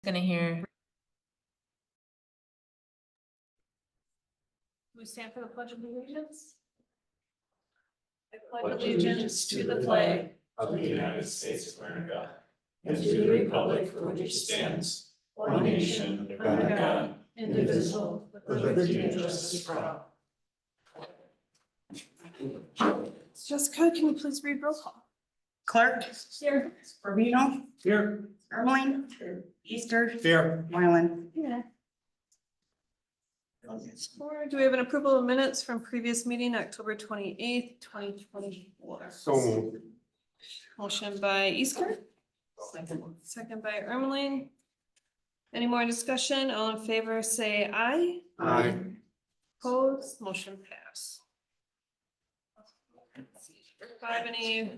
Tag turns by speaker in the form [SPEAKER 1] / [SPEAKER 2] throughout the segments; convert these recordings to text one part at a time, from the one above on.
[SPEAKER 1] Gonna hear.
[SPEAKER 2] We stand for the Pledge of Allegiance. I pledge allegiance to the flag
[SPEAKER 3] of the United States of America and to the republic for which it stands, one nation, under God, indivisible, with liberty and justice for all.
[SPEAKER 2] Jessica, can you please read roll call?
[SPEAKER 4] Clark.
[SPEAKER 2] Here.
[SPEAKER 4] Rubino.
[SPEAKER 3] Here.
[SPEAKER 4] Ermeling. Easter.
[SPEAKER 3] Here.
[SPEAKER 4] Wyland.
[SPEAKER 2] Yeah. Do we have an approval of minutes from previous meeting, October 28th, 2024?
[SPEAKER 3] So moved.
[SPEAKER 2] Motion by Easter, second by Ermeling. Any more discussion? All in favor, say aye.
[SPEAKER 3] Aye.
[SPEAKER 2] Opposed, motion pass.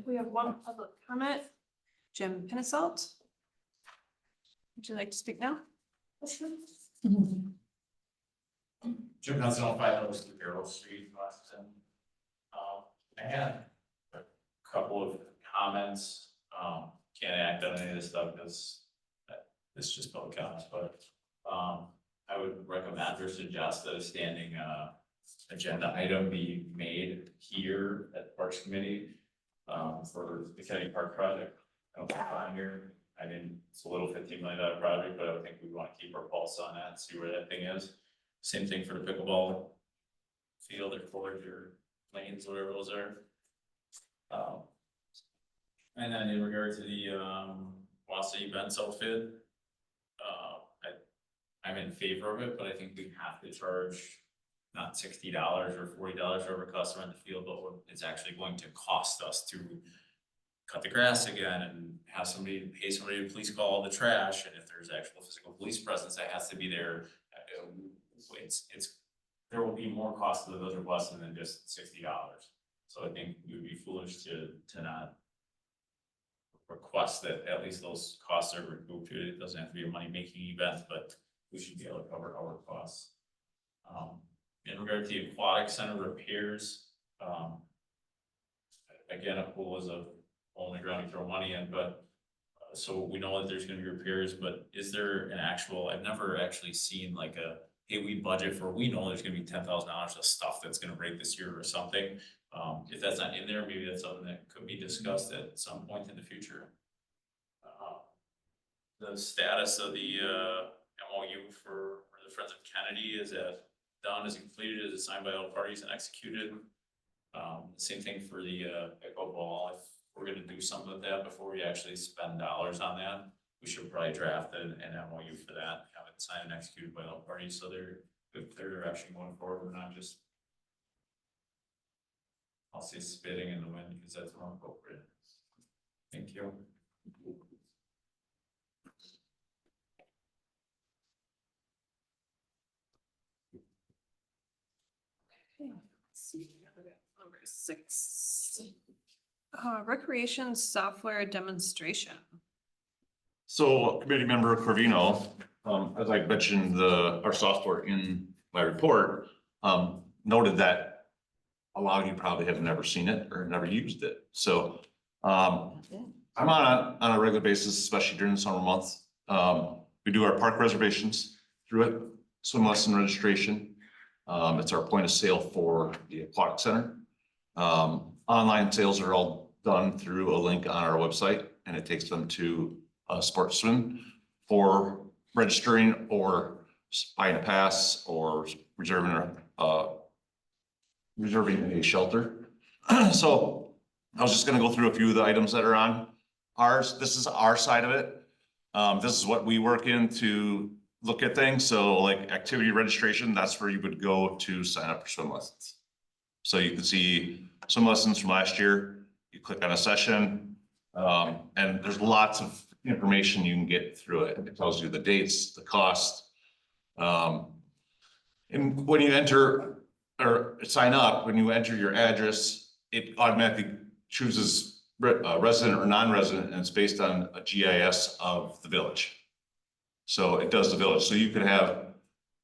[SPEAKER 2] We have one public comment. Jim Pinasalt. Would you like to speak now?
[SPEAKER 5] Jim Johnson on 502 Carroll Street, Weston. I had a couple of comments. Can't act on any of this stuff because it's just public comments, but I would recommend or suggest that a standing agenda item be made here at the Parks Committee for the Kennedy Park project. I don't think on here. I mean, it's a little $15 million project, but I would think we want to keep our pulse on that and see where that thing is. Same thing for the pickleball field or court or lanes, whatever those are. And then in regard to the Wassa events outfit, I'm in favor of it, but I think we have to charge not $60 or $40 for every customer in the field, but what it's actually going to cost us to cut the grass again and have somebody pay somebody to police call the trash, and if there's actual physical police presence that has to be there. There will be more cost to the village of Weston than just $60. So I think it would be foolish to not request that at least those costs are recouped. It doesn't have to be a money-making event, but we should be able to cover our costs. In regard to the aquatic center repairs, again, a pool is a only ground you throw money in, but so we know that there's gonna be repairs, but is there an actual, I've never actually seen like a, hey, we budget for, we know there's gonna be $10,000 of stuff that's gonna break this year or something. If that's not in there, maybe that's something that could be discussed at some point in the future. The status of the MOU for the Friends of Kennedy, is that done, is it completed, is it signed by all parties and executed? Same thing for the pickleball. If we're gonna do something with that before we actually spend dollars on that, we should probably draft an MOU for that, have it signed and executed by all parties, so they're good, clear direction going forward. We're not just, I'll say, spitting in the wind, because that's more appropriate. Thank you.
[SPEAKER 2] Number 6. Recreation software demonstration.
[SPEAKER 6] So committee member Corvino, as I mentioned, our software in my report, noted that a lot of you probably have never seen it or never used it. So I'm on a regular basis, especially during the summer months. We do our park reservations through it, swim lesson registration. It's our point of sale for the aquatic center. Online sales are all done through a link on our website, and it takes them to Sports Swim for registering or buying a pass or reserving a shelter. So I was just going to go through a few of the items that are on ours. This is our side of it. This is what we work in to look at things. So like activity registration, that's where you would go to sign up for swim lessons. So you can see swim lessons from last year. You click on a session, and there's lots of information you can get through it. It tells you the dates, the cost. And when you enter or sign up, when you enter your address, it automatically chooses resident or non-resident, and it's based on a GIS of the village. So it does the village. So you could have,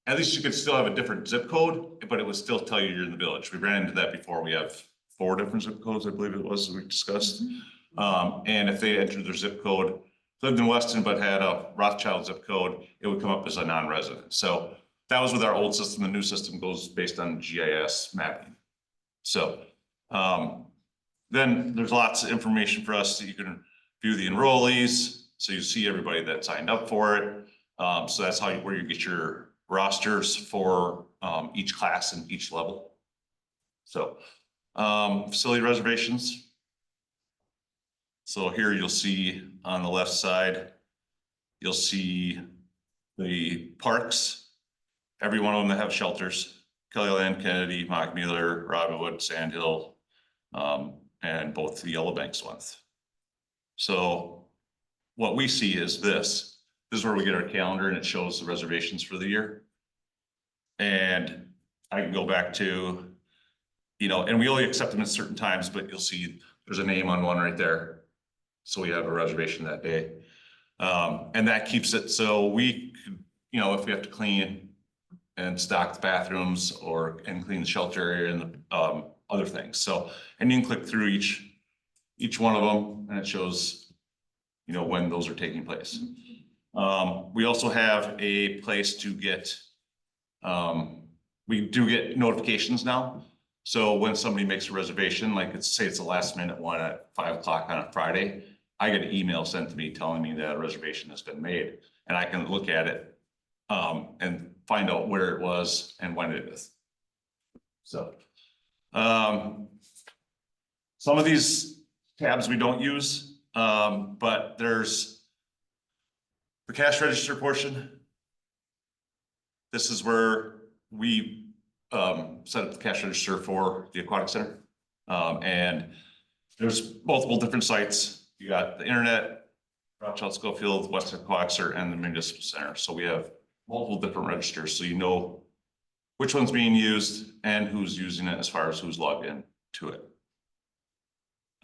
[SPEAKER 6] at least you could still have a different zip code, but it would still tell you you're in the village. We ran into that before. We have 4 different zip codes, I believe it was, we discussed. And if they enter their zip code, lived in Weston but had a Rothschild zip code, it would come up as a non-resident. So that was with our old system. The new system goes based on GIS mapping. So then there's lots of information for us that you can view the enrollees. So you see everybody that signed up for it. So that's how where you get your rosters for each class and each level. So facility reservations. So here you'll see on the left side, you'll see the parks, every one of them that have shelters, Kellyland, Kennedy, Mockmuller, Robinwood, Sandhill, and both the Yellow Banks ones. So what we see is this is where we get our calendar and it shows the reservations for the year. And I can go back to, and we only accept them at certain times, but you'll see there's a name on one right there. So we have a reservation that day. And that keeps it so we could, if we have to clean and stock the bathrooms and clean the shelter area and the other things. So, and you can click through each one of them and it shows, when those are taking place. We also have a place to get, we do get notifications now. So when somebody makes a reservation, like say it's a last minute one at 5 o'clock on a Friday, I get an email sent to me telling me that a reservation has been made and I can look at it and find out where it was and when it is. So some of these tabs we don't use, but there's the cash register portion. This is where we set up the cash register for the aquatic center. And there's multiple different sites. You got the internet, Rothschild Schofield, Weston Aquatic Center, and the municipal center. So we have multiple different registers. So you know which one's being used and who's using it as far as who's logged in to it.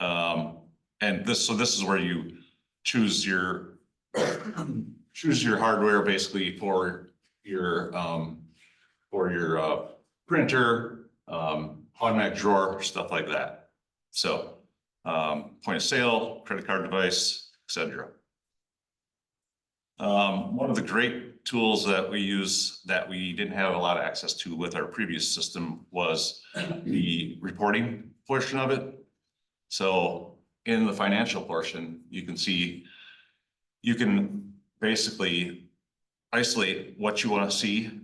[SPEAKER 6] And this is where you choose your hardware basically for your printer, automatic drawer, stuff like that. So point of sale, credit card device, etc. One of the great tools that we use that we didn't have a lot of access to with our previous system was the reporting portion of it. So in the financial portion, you can see, you can basically isolate what you want to see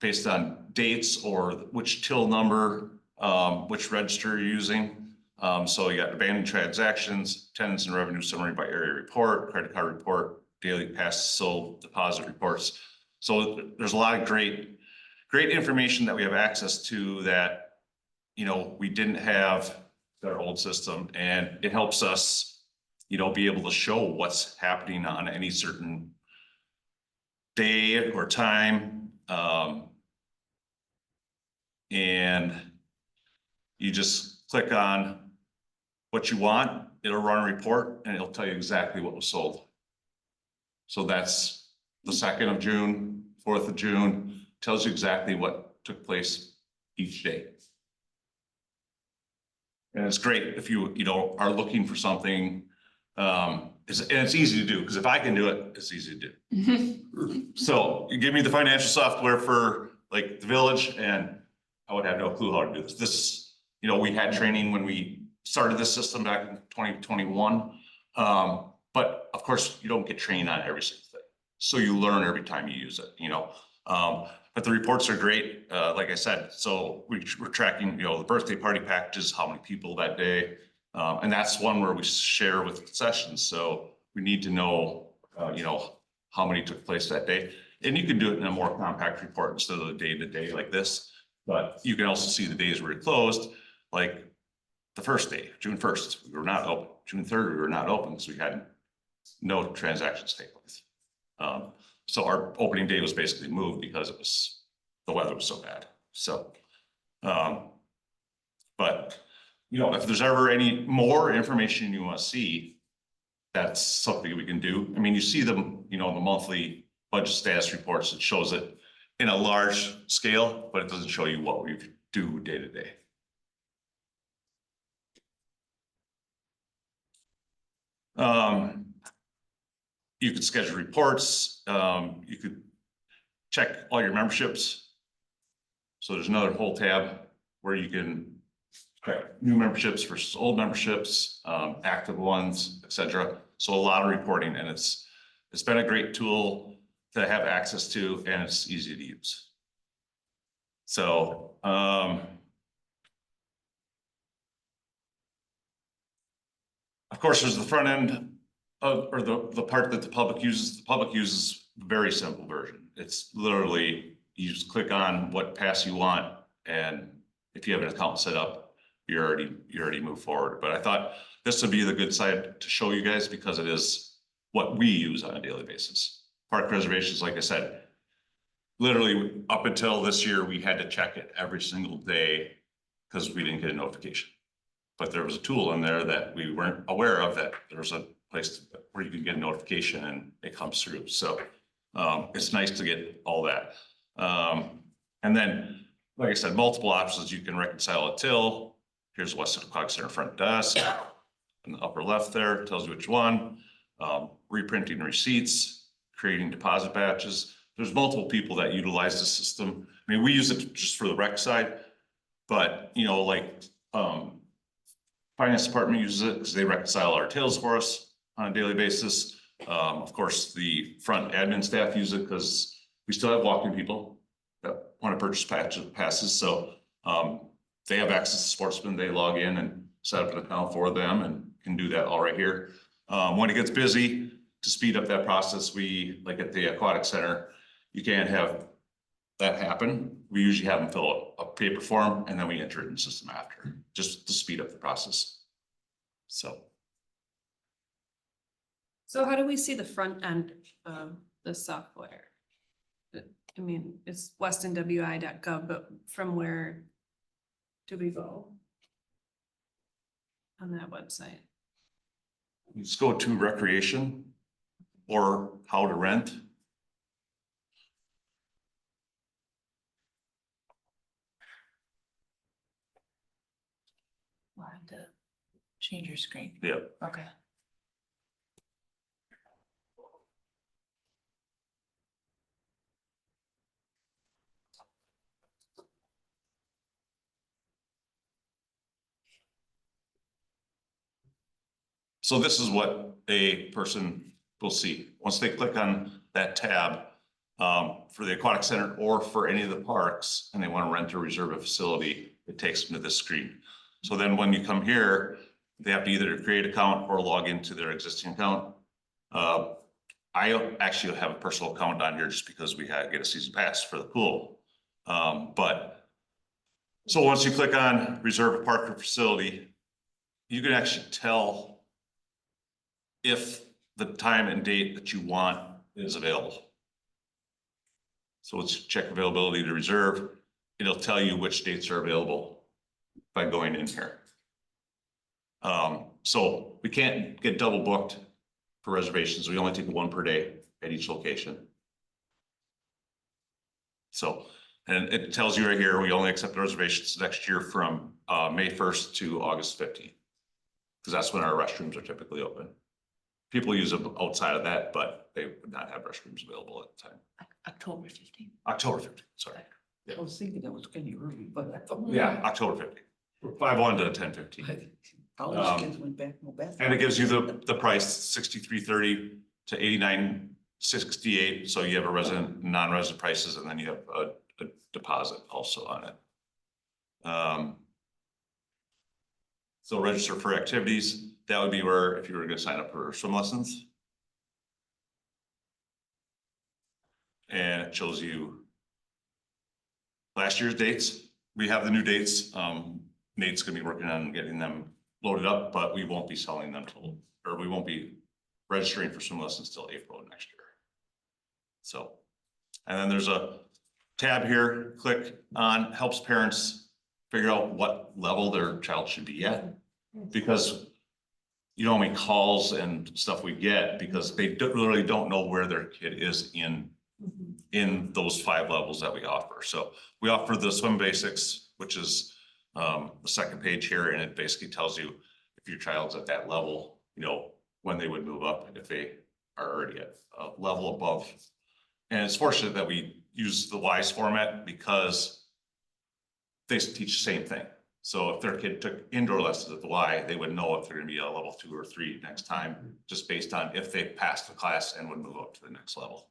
[SPEAKER 6] based on dates or which till number, which register you're using. So you got abandoned transactions, attendance and revenue summary by area report, credit card report, daily past sold deposit reports. So there's a lot of great information that we have access to that, we didn't have our old system, and it helps us, be able to show what's happening on any certain day or time. And you just click on what you want, it'll run a report and it'll tell you exactly what was sold. So that's the 2nd of June, 4th of June, tells you exactly what took place each day. And it's great if you are looking for something, and it's easy to do, because if I can do it, it's easy to do. So you give me the financial software for like the village and I would have no clue how to do this. This, we had training when we started this system back in 2021. But of course you don't get trained on every single thing. So you learn every time you use it, but the reports are great. Like I said, so we're tracking, the birthday party packages, how many people that day. And that's one where we share with concessions. So we need to know, how many took place that day. And you can do it in a more compact report instead of the day to day like this. But you can also see the days where it closed, like the first day, June 1st, we were not open. June 3rd, we were not open because we had no transactions take place. So our opening day was basically moved because the weather was so bad. So, but if there's ever any more information you want to see, that's something we can do. I mean, you see them, the monthly budget status reports, it shows it in a large scale, but it doesn't show you what we do day to day. you could schedule reports, you could check all your memberships. So there's another whole tab where you can check new memberships versus old memberships, active ones, etc. So a lot of reporting, and it's been a great tool to have access to, and it's easy to use. So, of course, there's the front end of, or the part that the public uses. The public uses a very simple version. It's literally, you just click on what pass you want, and if you have an account set up, you already move forward. But I thought this would be the good side to show you guys, because it is what we use on a daily basis. Park reservations, like I said, literally up until this year, we had to check it every single day because we didn't get a notification. But there was a tool in there that we weren't aware of, that there was a place where you can get a notification and it comes through. So it's nice to get all that. And then, like I said, multiple options. You can reconcile a till. Here's Weston Aquatic Center front desk. In the upper left there, tells you which one. Reprinting receipts, creating deposit batches. There's multiple people that utilize the system. I mean, we use it just for the rec side, but you know, like finance department uses it because they reconcile our tills for us on a daily basis. Of course, the front admin staff use it because we still have walking people that want to purchase passes. So they have access to Sportsman. They log in and set up an account for them and can do that all right here. When it gets busy, to speed up that process, we, like at the aquatic center, you can't have that happen. We usually have them fill out a paper form and then we enter it in the system after, just to speed up the process. So
[SPEAKER 2] So how do we see the front end of the software? I mean, it's westonwi.gov, but from where do we go on that website?
[SPEAKER 6] you just go to recreation or how to rent.
[SPEAKER 1] Wanted to change your screen.
[SPEAKER 6] Yep.
[SPEAKER 1] Okay.
[SPEAKER 6] So this is what a person will see. Once they click on that tab for the aquatic center or for any of the parks, and they want to rent or reserve a facility, it takes them to this screen. So then when you come here, they have to either create an account or log into their existing account. I actually have a personal account on here just because we had to get a season pass for the pool. So once you click on reserve a park or facility, you can actually tell if the time and date that you want is available. So let's check availability to reserve. It'll tell you which dates are available by going in here. So we can't get double booked for reservations. We only take one per day at each location. So, and it tells you right here, we only accept reservations next year from May 1st to August 15th. Because that's when our restrooms are typically open. People use them outside of that, but they would not have restrooms available at the time.
[SPEAKER 1] October 15th.
[SPEAKER 6] October 15th, sorry.
[SPEAKER 1] I was thinking that was kind of early, but I thought.
[SPEAKER 6] Yeah, October 15th. 5/1 to 10/15.
[SPEAKER 1] College kids went back, no back.
[SPEAKER 6] And it gives you the price, $63.30 to $89.68. So you have a resident, non-resident prices, and then you have a deposit also on it. So register for activities. That would be where, if you were gonna sign up for swim lessons. And it shows you last year's dates. We have the new dates. Nate's gonna be working on getting them loaded up, but we won't be selling them till, or we won't be registering for swim lessons till April of next year. So, and then there's a tab here, click on, helps parents figure out what level their child should be at. Because you know how many calls and stuff we get because they literally don't know where their kid is in those 5 levels that we offer. So we offer the swim basics, which is the second page here, and it basically tells you if your child's at that level, you know, when they would move up, if they are already at a level above. And it's fortunate that we use the WISE format because they teach the same thing. So if their kid took indoor lessons at the Y, they would know if they're gonna be a level 2 or 3 next time, just based on if they passed the class and would move up to the next level.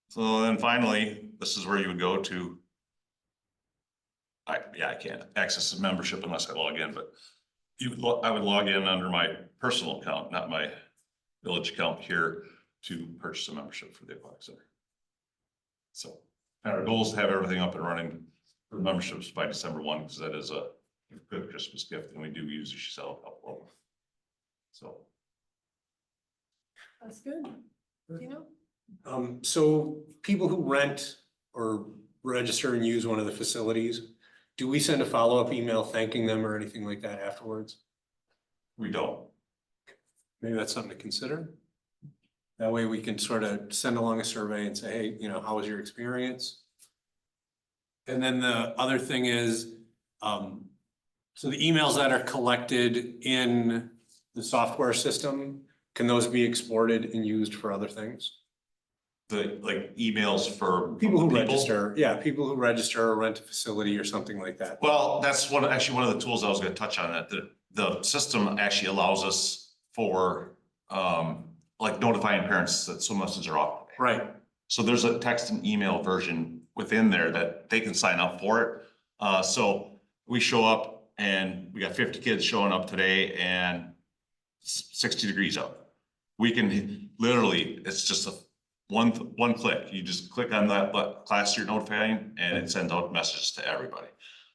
[SPEAKER 6] So then finally, this is where you would go to. I can't access the membership unless I log in, but I would log in under my personal account, not my village account here, to purchase a membership for the aquatic center. So, and our goal is to have everything up and running for memberships by December 1, because that is a good Christmas gift, and we do usually sell a couple of them. So.
[SPEAKER 2] That's good. Do you know?
[SPEAKER 3] So people who rent or register and use one of the facilities, do we send a follow-up email thanking them or anything like that afterwards?
[SPEAKER 6] We don't.
[SPEAKER 3] Maybe that's something to consider. That way we can sort of send along a survey and say, hey, you know, how was your experience? And then the other thing is, so the emails that are collected in the software system, can those be exported and used for other things?
[SPEAKER 6] The like emails for
[SPEAKER 3] People who register, yeah, people who register or rent a facility or something like that.
[SPEAKER 6] Well, that's actually one of the tools I was gonna touch on, that the system actually allows us for, like notifying parents that swim lessons are off.
[SPEAKER 3] Right.
[SPEAKER 6] So there's a text and email version within there that they can sign up for it. So we show up and we got 50 kids showing up today and 60 degrees out. We can literally, it's just a one click. You just click on that class you're notifying and it sends out messages to everybody.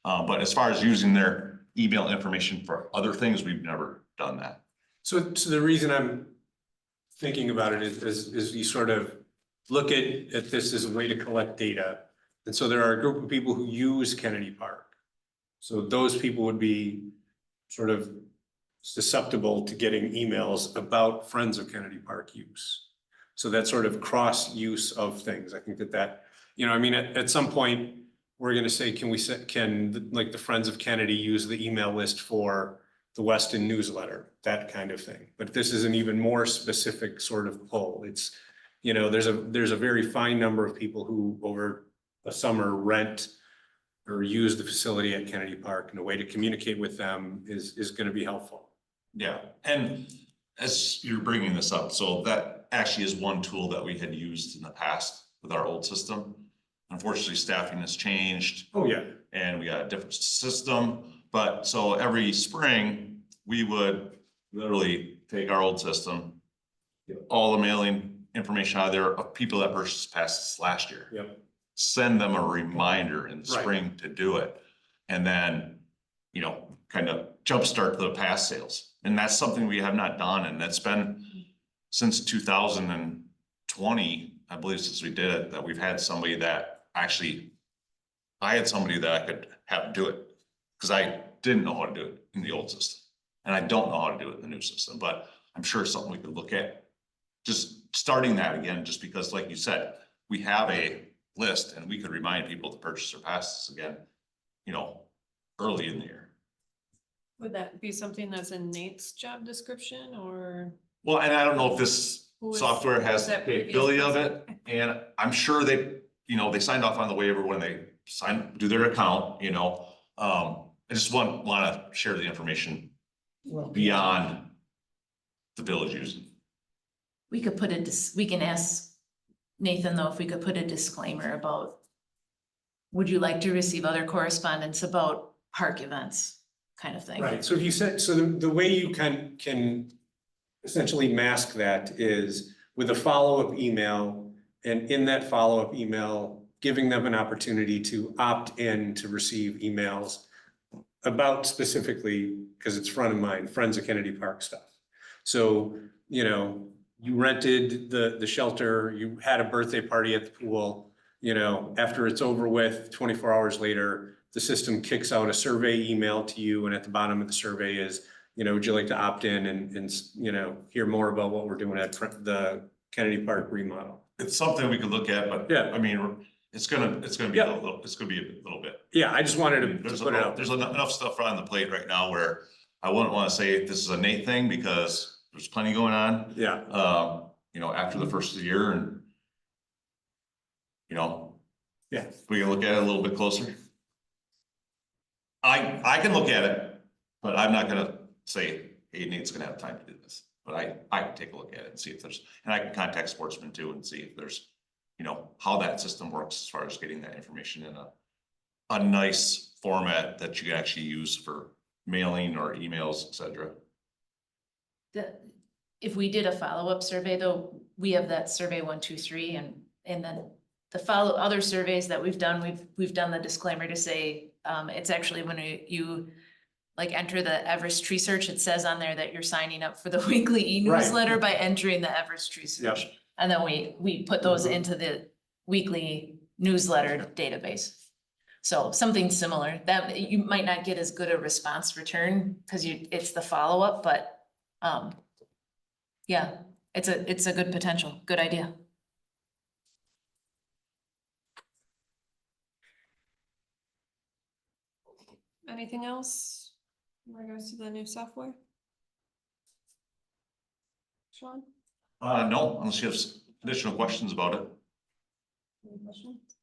[SPEAKER 6] But as far as using their email information for other things, we've never done that.
[SPEAKER 3] So the reason I'm thinking about it is you sort of look at this as a way to collect data. And so there are a group of people who use Kennedy Park. So those people would be sort of susceptible to getting emails about Friends of Kennedy Park use. So that sort of cross use of things. I think that, you know, I mean, at some point, we're gonna say, can like the Friends of Kennedy use the email list for the Weston newsletter, that kind of thing. But this is an even more specific sort of pull. It's, you know, there's a very fine number of people who over a summer rent or use the facility at Kennedy Park, and a way to communicate with them is gonna be helpful.
[SPEAKER 6] Yeah, and as you're bringing this up, so that actually is one tool that we had used in the past with our old system. Unfortunately, staffing has changed.
[SPEAKER 3] Oh, yeah.
[SPEAKER 6] And we got a different system, but so every spring, we would literally take our old system, get all the mailing information out of there of people that purchased passes last year.
[SPEAKER 3] Yep.
[SPEAKER 6] Send them a reminder in the
[SPEAKER 3] Right.
[SPEAKER 6] spring to do it. And then, you know, kind of jumpstart the pass sales. And that's something we have not done. And that's been since 2020, I believe, since we did it, that we've had somebody that actually, I had somebody that I could have do it. Cause I didn't know how to do it in the old system. And I don't know how to do it in the new system, but I'm sure it's something we could look at. Just starting that again, just because like you said, we have a list and we could remind people to purchase their passes again, you know, early in the year.
[SPEAKER 2] Would that be something that's in Nate's job description or?
[SPEAKER 6] Well, and I don't know if this
[SPEAKER 2] Who is-
[SPEAKER 6] software
[SPEAKER 2] who
[SPEAKER 6] has
[SPEAKER 2] is
[SPEAKER 6] the
[SPEAKER 2] that previous
[SPEAKER 6] capability of
[SPEAKER 2] person?
[SPEAKER 6] it, and I'm sure they, you know, they signed off on the waiver when they do their account, you know. I just want to share the information beyond the village using.
[SPEAKER 1] We could put we can ask Nathan though, if we could put a disclaimer about, would you like to receive other correspondence about park events, kind of thing.
[SPEAKER 3] Right, so if you said, so the way you can essentially mask that is with a follow-up email, and in that follow-up email, giving them an opportunity to opt in to receive emails about specifically, because it's front of mind, Friends of Kennedy Park stuff. So, you know, you rented the shelter, you had a birthday party at the pool, you know, after it's over with, 24 hours later, the system kicks out a survey email to you, and at the bottom of the survey is, you know, would you like to opt in and you know, hear more about what we're doing at the Kennedy Park remodel?
[SPEAKER 6] It's something we could look at, but
[SPEAKER 3] Yeah.
[SPEAKER 6] I mean, it's gonna be
[SPEAKER 3] Yeah.
[SPEAKER 6] it's gonna be a little bit.
[SPEAKER 3] Yeah, I just wanted to
[SPEAKER 6] There's
[SPEAKER 3] put it out.
[SPEAKER 6] there's enough stuff on the plate right now where I wouldn't wanna say this is a Nate thing because there's plenty going on.
[SPEAKER 3] Yeah,
[SPEAKER 6] You know, after the first of the year and. You know.
[SPEAKER 3] Yeah.
[SPEAKER 6] We can look at it a little bit closer. I can look at it, but I'm not gonna say, hey, Nate's gonna have time to do this. But I can take a look at it and see if there's, and I can contact Sportsman too and see if there's, you know, how that system works as far as getting that information in a nice format that you can actually use for mailing or emails, et cetera.
[SPEAKER 1] If we did a follow-up survey though, we have that survey 1, 2, 3 and then the other surveys that we've done, we've done the disclaimer to say, it's actually when you like enter the Everest tree search, it says on there that you're signing up for the weekly e-newsletter by entering the Everest tree search.
[SPEAKER 3] Yep.
[SPEAKER 1] And then we put those
[SPEAKER 3] Mhm.
[SPEAKER 1] into the weekly newsletter database. So something similar that you might not get as good a response return because it's the follow-up, but yeah, it's a good potential, good idea.
[SPEAKER 2] Anything else in regards to the new software? Sean?
[SPEAKER 6] No, unless you have additional questions about it.
[SPEAKER 2] Any questions?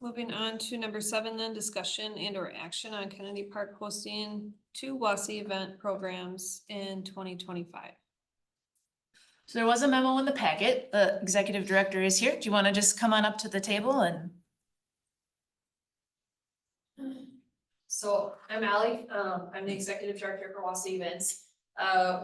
[SPEAKER 2] Moving on to number 7, then discussion and or action on Kennedy Park hosting 2 WASI event programs in 2025.
[SPEAKER 1] So there was a memo in the packet. The executive director is here. Do you want to just come on up to the table and?
[SPEAKER 7] So I'm Ally, I'm the executive director for WASI Events.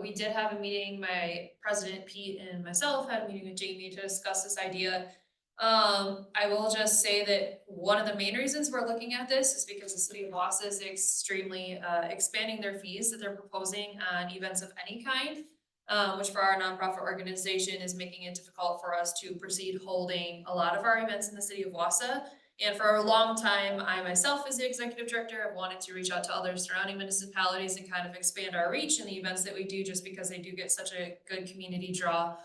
[SPEAKER 7] We did have a meeting, my president Pete and myself had a meeting with Jamie to discuss this idea. I will just say that one of the main reasons we're looking at this is because the city of Wausau is extremely expanding their fees that they're proposing on events of any kind. Which for our nonprofit organization is making it difficult for us to proceed holding a lot of our events in the city of Wausau. And for a long time, I myself as the executive director have wanted to reach out to other surrounding municipalities and kind of expand our reach in the events that we do, just because they do get such a good community draw.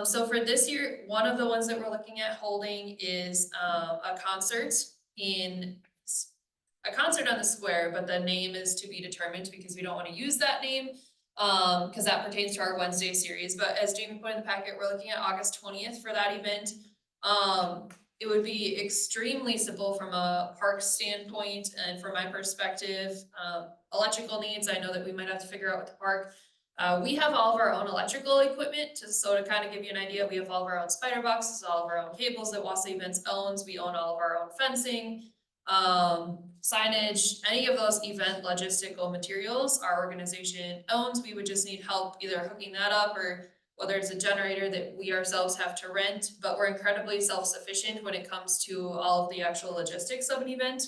[SPEAKER 7] So for this year, one of the ones that we're looking at holding is a concert on the square, but the name is to be determined because we don't want to use that name because that pertains to our Wednesday series. But as Jamie put in the packet, we're looking at August 20th for that event. It would be extremely simple from a park standpoint and from my perspective. Electrical needs, I know that we might have to figure out with the park. We have all of our own electrical equipment, to kind of give you an idea, we have all of our own spider boxes, all of our own cables that Wausau Events owns. We own all of our own fencing, signage, any of those event logistical materials our organization owns. We would just need help either hooking that up or whether it's a generator that we ourselves have to rent, but we're incredibly self-sufficient when it comes to all of the actual logistics of an event.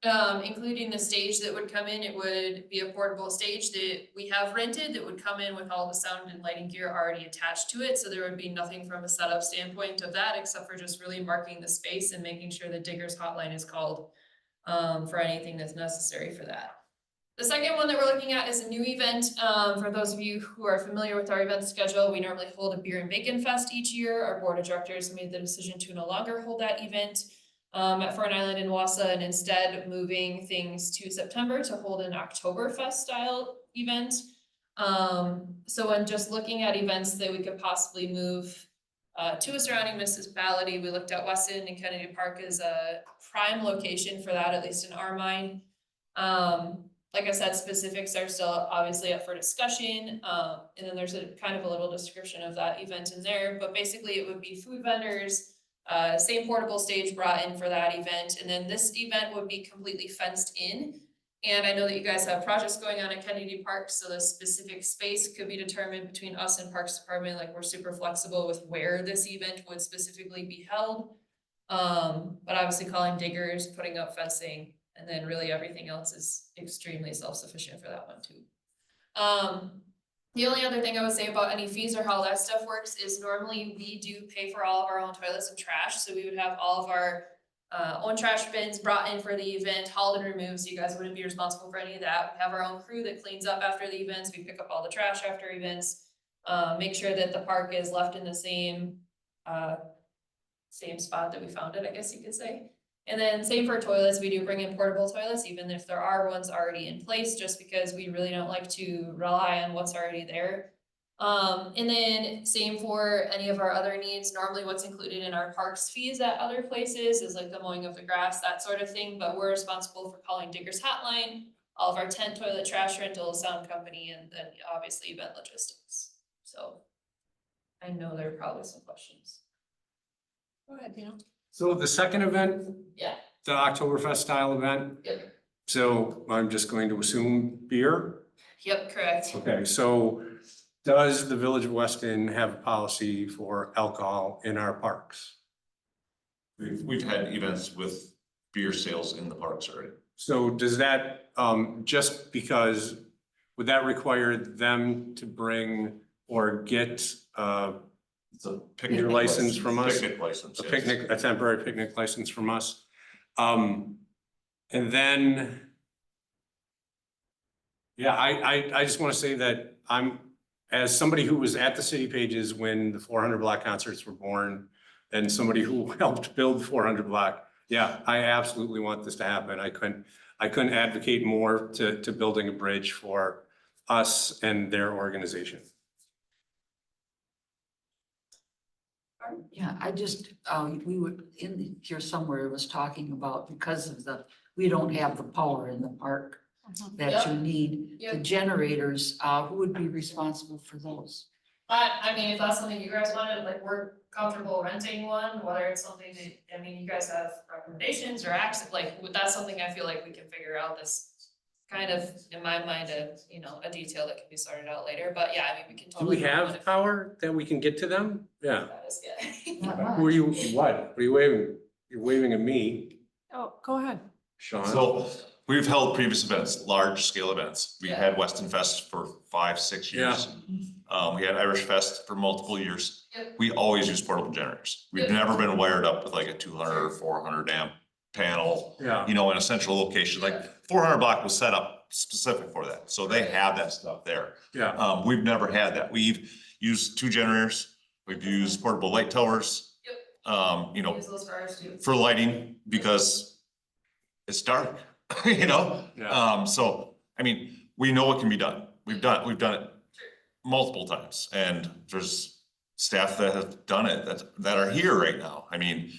[SPEAKER 7] Including the stage that would come in, it would be a portable stage that we have rented that would come in with all the sound and lighting gear already attached to it. So there would be nothing from a setup standpoint of that, except for just really marking the space and making sure the Diggers hotline is called for anything that's necessary for that. The second one that we're looking at is a new event. For those of you who are familiar with our event schedule, we normally hold a beer and bacon fest each year. Our board of directors made the decision to no longer hold that event at Fern Island in Wausau, and instead moving things to September to hold an Oktoberfest style event. So when just looking at events that we could possibly move to a surrounding municipality, we looked at Weston and Kennedy Park as a prime location for that, at least in our mind. Like I said, specifics are still obviously up for discussion. And then there's a kind of a little description of that event in there, but basically it would be food vendors, same portable stage brought in for that event. And then this event would be completely fenced in. And I know that you guys have projects going on at Kennedy Park, so the specific space could be determined between us and Parks Department. Like, we're super flexible with where this event would specifically be held. But obviously calling diggers, putting up fencing, and then really everything else is extremely self-sufficient for that one too. The only other thing I would say about any fees or how that stuff works is normally we do pay for all of our own toilets and trash. So we would have all of our own trash bins brought in for the event, hauled and removed. So you guys wouldn't be responsible for any of that. We have our own crew that cleans up after the events. We pick up all the trash after events, make sure that the park is left in the same spot that we found it, I guess you could say. And then same for toilets, we do bring in portable toilets, even if there are ones already in place, just because we really don't like to rely on what's already there. And then same for any of our other needs. Normally what's included in our parks fees at other places is like the mowing of the grass, that sort of thing, but we're responsible for calling Digger's Hotline, all of our tent, toilet, trash rental, sound company, and then obviously event logistics. So I know there are probably some questions.
[SPEAKER 2] Go ahead, Dino.
[SPEAKER 3] So the second event,
[SPEAKER 7] Yeah,
[SPEAKER 3] the Oktoberfest style event,
[SPEAKER 7] yep,
[SPEAKER 3] so I'm just going to assume beer?
[SPEAKER 7] yep, correct.
[SPEAKER 3] Okay, so does the Village of Weston have a policy for alcohol in our parks?
[SPEAKER 6] We've had events with beer sales in the parks already.
[SPEAKER 3] So does that, just because, would that require them to bring or get,
[SPEAKER 6] It's a
[SPEAKER 3] Your license from us?
[SPEAKER 6] Picnic license.
[SPEAKER 3] a
[SPEAKER 6] yes.
[SPEAKER 3] picnic, a temporary picnic license from us? And then, yeah, I just want to say that as somebody who was at the city pages when the 400 block concerts were born, and somebody who helped build 400 block, yeah, I absolutely want this to happen. I couldn't advocate more to building a bridge for us and their organization.
[SPEAKER 8] Yeah, I just, we would, in here somewhere, it was talking about because of we don't have the power in the park that you need, the
[SPEAKER 7] Yep.
[SPEAKER 8] generators, who would be responsible for those?
[SPEAKER 7] I mean, if that's something you guys wanted, like, we're comfortable renting one, whether it's something that, I mean, you guys have recommendations or acts, like, that's something I feel like we can figure out. This kind of, in my mind, a detail that can be sorted out later, but yeah, I mean, we can
[SPEAKER 3] Do
[SPEAKER 7] totally.
[SPEAKER 3] we
[SPEAKER 7] work on
[SPEAKER 3] have
[SPEAKER 7] it.
[SPEAKER 3] power that we can get to them? Yeah.
[SPEAKER 7] That is good.
[SPEAKER 8] Not
[SPEAKER 3] Who are
[SPEAKER 8] much.
[SPEAKER 3] you, what are you waving? You're waving at me,
[SPEAKER 2] Oh, go ahead.
[SPEAKER 3] Sean.
[SPEAKER 6] So we've held previous events, large scale events. We
[SPEAKER 7] Yeah.
[SPEAKER 6] had Weston Fest for 5-6 years. We had Irish Fest for multiple years.
[SPEAKER 7] Yep.
[SPEAKER 6] We always use portable generators. We've
[SPEAKER 7] Yep.
[SPEAKER 6] never been wired up with like a 200 or 400 amp panel,
[SPEAKER 3] Yeah,
[SPEAKER 6] you know, in a central location. Like 400 block was set up specific for that. So they have that stuff there.
[SPEAKER 3] yeah,
[SPEAKER 6] We've never had that. We've used 2 generators. We've used portable light towers. You know,
[SPEAKER 7] Use those for ours too.
[SPEAKER 6] for lighting because it's dark, you know?
[SPEAKER 3] yeah.
[SPEAKER 6] So, I mean, we know what can be done. We've done it multiple times and there's staff that have done it that are here right now. I mean,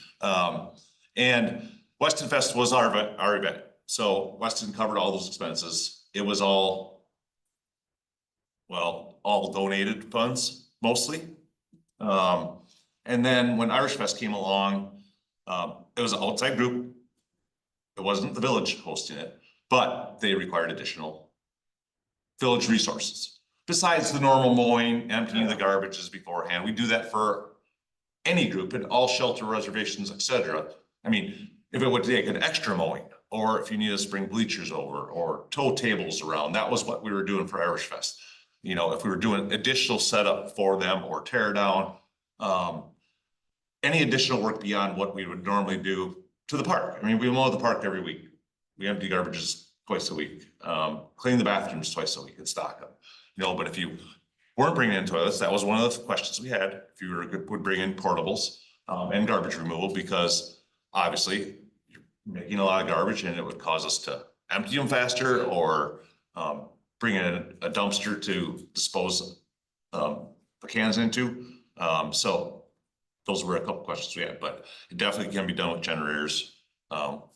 [SPEAKER 6] and Weston Fest was our event. So Weston covered all those expenses. It was all donated funds mostly. And then when Irish Fest came along, it was an outside group. It wasn't the village hosting it, but they required additional village resources. Besides the normal mowing, emptying the garbages beforehand, we do that for any group and all shelter reservations, etc. I mean, if it would take an extra mowing, or if you need us to bring bleachers over or tow tables around, that was what we were doing for Irish Fest. You know, if we were doing additional setup for them or tear down, any additional work beyond what we would normally do to the park. I mean, we mow the park every week. We empty garbages twice a week, clean the bathrooms twice a week and stock them. You know, but if you weren't bringing in toilets, that was one of the questions we had. If you would bring in portables and garbage removal, because obviously you're making a lot of garbage and it would cause us to empty them faster or bring in a dumpster to dispose the cans into. So those were a couple questions we had, but it definitely can be done with generators.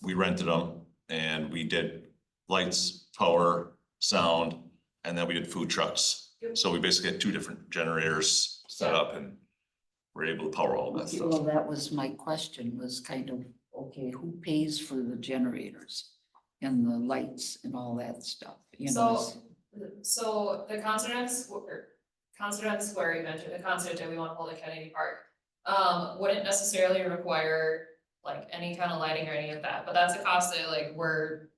[SPEAKER 6] We rented them and we did lights, power, sound, and then we did food trucks. So we basically had 2 different generators set up and we're able to power all that stuff.
[SPEAKER 8] Well, that was my question, was kind of, okay, who pays for the generators and the lights and all that stuff, you know?
[SPEAKER 7] So the concert on Square, you mentioned, the concert that we want to hold at Kennedy Park, wouldn't necessarily require like any kind of lighting or any of that, but that's a cost that like we're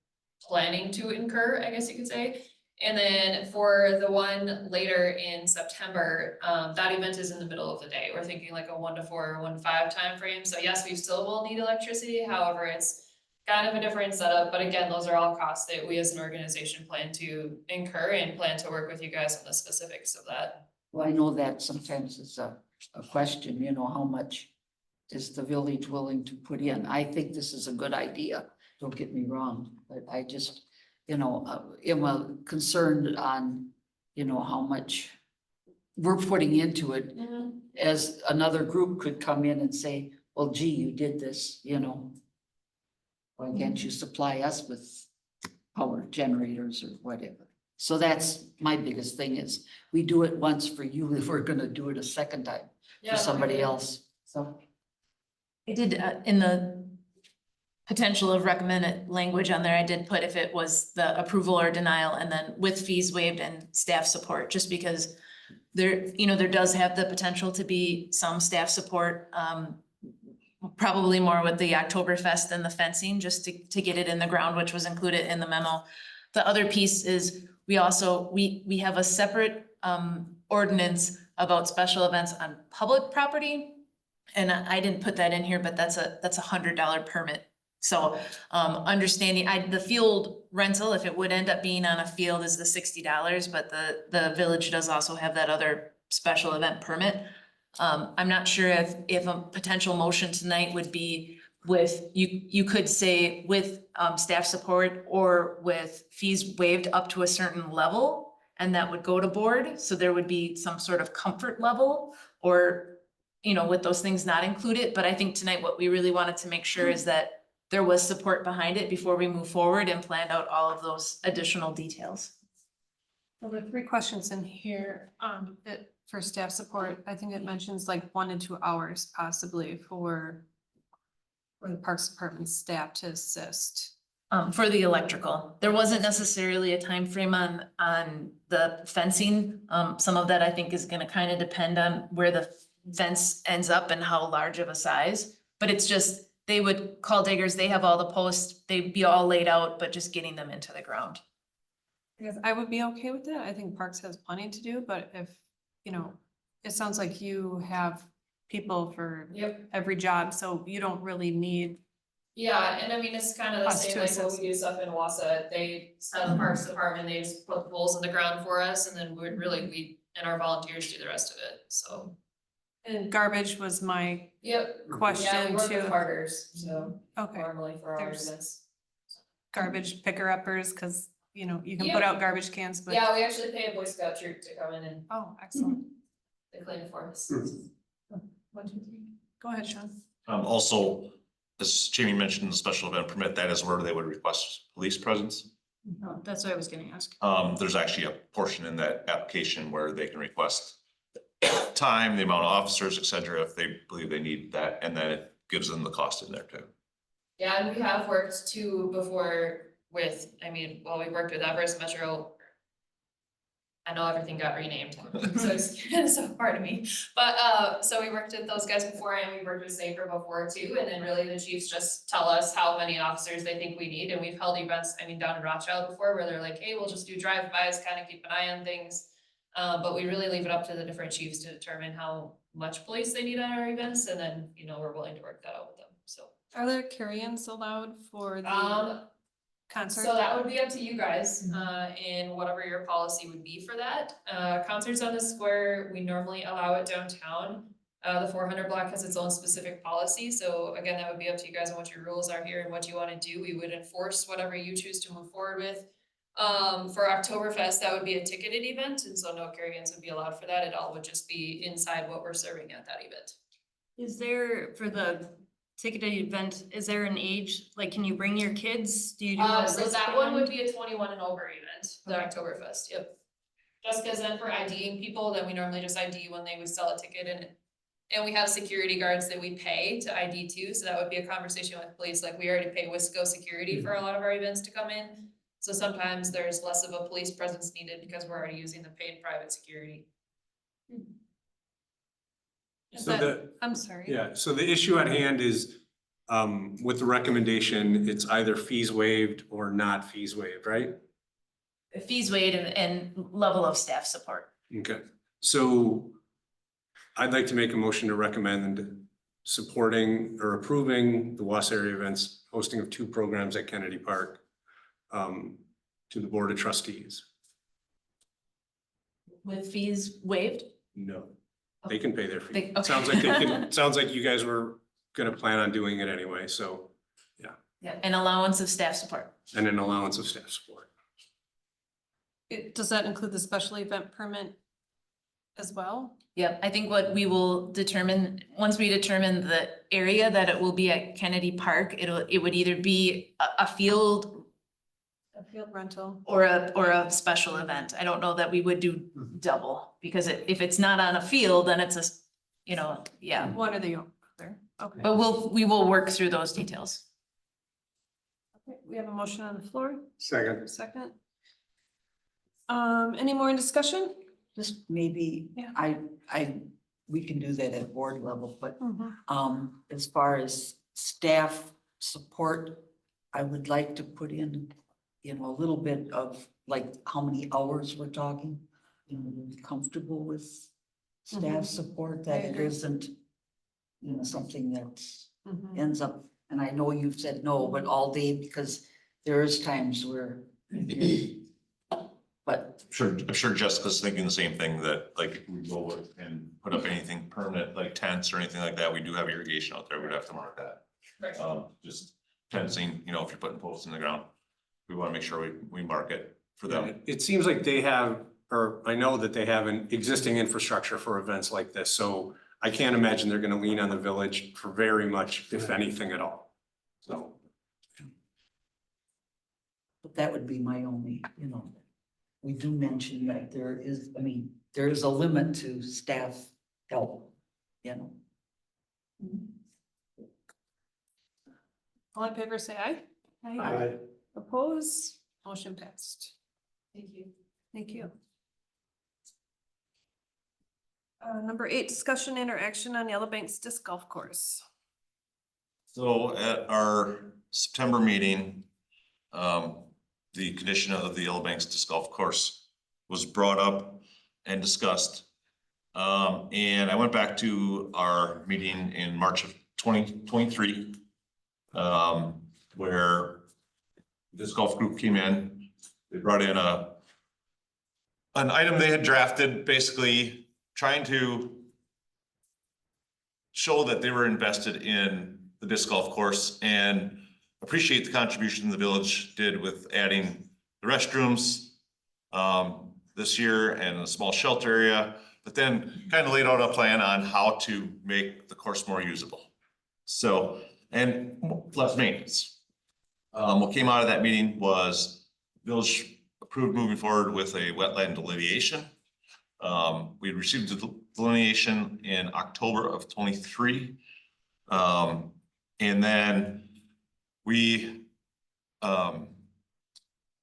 [SPEAKER 7] planning to incur, I guess you could say. And then for the one later in September, that event is in the middle of the day. We're thinking like a 1 to 4 or 1 to 5 timeframe. So yes, we still will need electricity. However, it's kind of a different setup. But again, those are all costs that we as an organization plan to incur and plan to work with you guys on the specifics of that.
[SPEAKER 8] Well, I know that sometimes it's a question, you know, how much is the village willing to put in? I think this is a good idea, don't get me wrong, but I just, am concerned on, how much we're putting into it, as another group could come in and say, well, gee, you did this, why can't you supply us with power generators or whatever? So that's my biggest thing is, we do it once for you, if we're gonna do it a second time for somebody else, so.
[SPEAKER 1] I did, in the potential of recommended language on there, I did put if it was the approval or denial and then with fees waived and staff support, just because there, there does have the potential to be some staff support, probably more with the Oktoberfest and the fencing, just to get it in the ground, which was included in the memo. The other piece is we also, we have a separate ordinance about special events on public property. And I didn't put that in here, but that's a $100 permit. So understanding, the field rental, if it would end up being on a field, is the $60, but the village does also have that other special event permit. I'm not sure if a potential motion tonight would be with, you could say with staff support or with fees waived up to a certain level, and that would go to board. So there would be some sort of comfort level, or, with those things not included. But I think tonight what we really wanted to make sure is that there was support behind it before we move forward and planned out all of those additional details.
[SPEAKER 2] Well, the 3 questions in here, for staff support, I think it mentions like 1 to 2 hours possibly for the Parks Department staff to assist.
[SPEAKER 1] For the electrical, there wasn't necessarily a time frame on the fencing. Some of that I think is gonna kind of depend on where the fence ends up and how large of a size. But it's just, they would call diggers, they have all the posts, they'd be all laid out, but just getting them into the ground.
[SPEAKER 2] Because I would be okay with that. I think Parks has plenty to do, but if, it sounds like you have people for every job, so you don't really need.
[SPEAKER 7] Yeah, and I mean, it's kind of the
[SPEAKER 2] Us
[SPEAKER 7] same
[SPEAKER 2] to
[SPEAKER 7] like when
[SPEAKER 2] assist.
[SPEAKER 7] we do stuff in Wassa, they send the Parks Department, they just put the poles in the ground for us, and then we and our volunteers do the rest of it, so.
[SPEAKER 2] And garbage was my
[SPEAKER 7] Yep. Yeah, we
[SPEAKER 2] question
[SPEAKER 7] work with
[SPEAKER 2] too.
[SPEAKER 7] Carters, so
[SPEAKER 2] Okay,
[SPEAKER 7] normally for our
[SPEAKER 2] There's-
[SPEAKER 7] events.
[SPEAKER 2] garbage picker uppers, cause you can
[SPEAKER 7] Yeah.
[SPEAKER 2] put out garbage cans, but.
[SPEAKER 7] Yeah, we actually pay a Boy Scout troop to come in and
[SPEAKER 2] Oh, excellent.
[SPEAKER 7] they clean it for us.
[SPEAKER 2] 1, 2, 3. Go ahead, Sean.
[SPEAKER 6] Also, as Jamie mentioned, the special event permit, that is where they would request police presence.
[SPEAKER 2] No, that's what I was gonna ask.
[SPEAKER 6] There's actually a portion in that application where they can request time, the amount of officers, et cetera, if they believe they need that, and then it gives them the cost in there too.
[SPEAKER 7] Yeah, and we have worked too before with, we worked with Everest Metro. I know everything got renamed, so pardon me, but so we worked with those guys before and we worked with Safer before too, and then really the chiefs just tell us how many officers they think we need, and we've held events, down in Rothschild before where they're like, hey, we'll just do drive-bys, kind of keep an eye on things. But we really leave it up to the different chiefs to determine how much police they need on our events, and then, we're willing to work that out with them, so.
[SPEAKER 2] Are there carry-ins allowed for the concert?
[SPEAKER 7] So that would be up to you guys, in whatever your policy would be for that. Concerts on the square, we normally allow it downtown. The 400 block has its own specific policy, so again, that would be up to you guys on what your rules are here and what you wanna do. We would enforce whatever you choose to move forward with. For Oktoberfest, that would be a ticketed event, and so no carry-ins would be allowed for that. It all would just be inside what we're serving at that event.
[SPEAKER 9] Is there, for the ticketed event, is there an age, like, can you bring your kids? Do you do a
[SPEAKER 7] So that one would
[SPEAKER 9] wristband?
[SPEAKER 7] be a 21 and over event, the
[SPEAKER 9] Okay.
[SPEAKER 7] Oktoberfest, yep. Just cause then for IDing people, then we normally just ID when they would sell a ticket, and we have security guards that we pay to ID too, so that would be a conversation with police, like we already pay Wisco security for a lot of our events to come in. So sometimes there's less of a police presence needed because we're already using the paid private security.
[SPEAKER 2] Is
[SPEAKER 3] So
[SPEAKER 2] that- I'm sorry.
[SPEAKER 3] Yeah, so the issue at hand is, with the recommendation, it's either fees waived or not fees waived, right?
[SPEAKER 1] Fees waived and level of staff support.
[SPEAKER 3] Okay, so I'd like to make a motion to recommend supporting or approving the WAS area events hosting of 2 programs at Kennedy Park to the Board of Trustees.
[SPEAKER 1] With fees waived?
[SPEAKER 3] No, they can pay their fee.
[SPEAKER 1] Okay.
[SPEAKER 3] Sounds like they can, sounds like you guys were gonna plan on doing it anyway, so,
[SPEAKER 1] Yeah, an allowance of staff support.
[SPEAKER 3] and an allowance of staff support.
[SPEAKER 2] Does that include the special event permit as well?
[SPEAKER 1] Yep, I think what we will determine, once we determine the area that it will be at Kennedy Park, it would either be a field
[SPEAKER 2] A field rental.
[SPEAKER 1] or a special event. I don't know that we would do double, because if it's not on a field, then it's a, yeah.
[SPEAKER 2] One or the other, okay.
[SPEAKER 1] But we will work through those details.
[SPEAKER 2] Okay, we have a motion on the floor,
[SPEAKER 3] Second.
[SPEAKER 2] second. Any more in discussion?
[SPEAKER 8] Just maybe,
[SPEAKER 2] Yeah.
[SPEAKER 8] we can do that at board level, but
[SPEAKER 2] Mm-hmm.
[SPEAKER 8] as far as staff support, I would like to put in, a little bit of like how many hours we're talking. Comfortable with staff support, that it isn't, something that's
[SPEAKER 2] Mm-hmm.
[SPEAKER 8] ends up, and I know you've said no, but all day, because there is times where. But
[SPEAKER 6] I'm sure Jessica's thinking the same thing, that like if we go and put up anything permanent, like tents or anything like that, we do have irrigation out there, we'd have to mark that. Just fencing, if you're putting posts in the ground, we wanna make sure we mark it for them.
[SPEAKER 3] It seems like they have, or I know that they have an existing infrastructure for events like this, so I can't imagine they're gonna lean on the village for very much, if anything at all. So,
[SPEAKER 8] But that would be my only, we do mention that there is, there is a limit to staff help,
[SPEAKER 2] All in favor, say aye. Oppose, motion passed.
[SPEAKER 7] Thank you.
[SPEAKER 2] Thank you. Number 8, discussion and or action on Yellow Banks Disc Golf Course.
[SPEAKER 6] So at our September meeting, the condition of the Yellow Banks Disc Golf Course was brought up and discussed. And I went back to our meeting in March of 2023, where this golf group came in. They brought in an item they had drafted, basically trying to show that they were invested in the disc golf course and appreciate the contribution the village did with adding the restrooms this year and a small shelter area, but then kind of laid out a plan on how to make the course more usable. So, and less maintenance. What came out of that meeting was village approved moving forward with a wetland delineation. We received the delineation in October of 23. And then we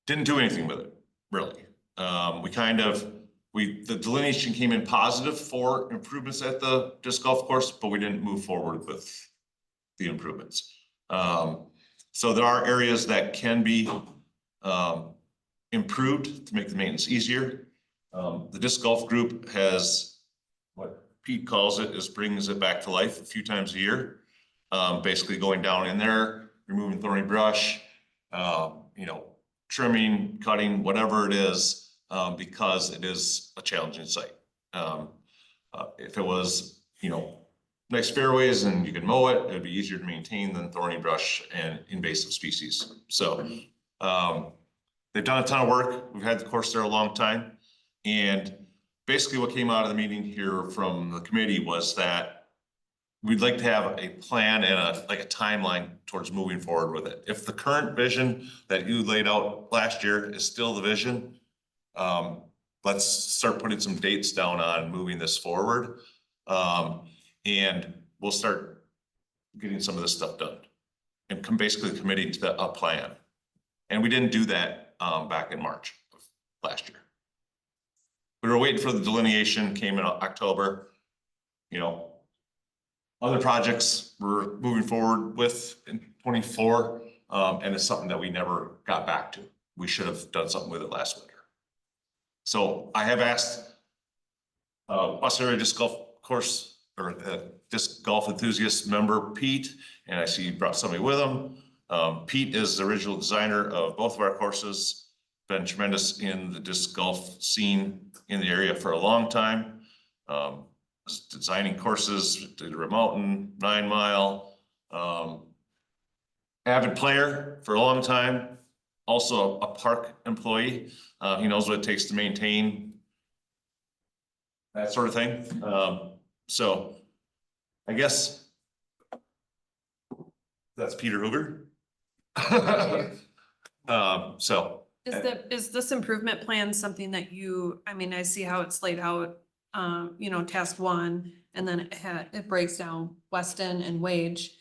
[SPEAKER 6] didn't do anything with it, really. The delineation came in positive for improvements at the disc golf course, but we didn't move forward with the improvements. So there are areas that can be improved to make the maintenance easier. The disc golf group has, what Pete calls it, is brings it back to life a few times a year. Basically going down in there, removing thorny brush, trimming, cutting, whatever it is, because it is a challenging site. If it was, nice fairways and you can mow it, it'd be easier to maintain than thorny brush and invasive species. So they've done a ton of work. We've had the course there a long time. And basically what came out of the meeting here from the committee was that we'd like to have a plan and a timeline towards moving forward with it. If the current vision that you laid out last year is still the vision, let's start putting some dates down on moving this forward. And we'll start getting some of this stuff done and basically committing to a plan. And we didn't do that back in March of last year. We were waiting for the delineation, came in October. Other projects we're moving forward with in 24, and it's something that we never got back to. We should have done something with it last winter. So I have asked Weston area disc golf course or disc golf enthusiast member Pete, and I see he brought somebody with him. Pete is the original designer of both of our courses, been tremendous in the disc golf scene in the area for a long time. Was designing courses, did a Remote 9 Mile, Avid player for a long time, also a park employee. He knows what it takes to maintain that sort of thing. So I guess that's Peter Hoover. So.
[SPEAKER 2] Is this improvement plan something that you, I mean, I see how it's laid out, you know, task one, and then it breaks down Weston and wage.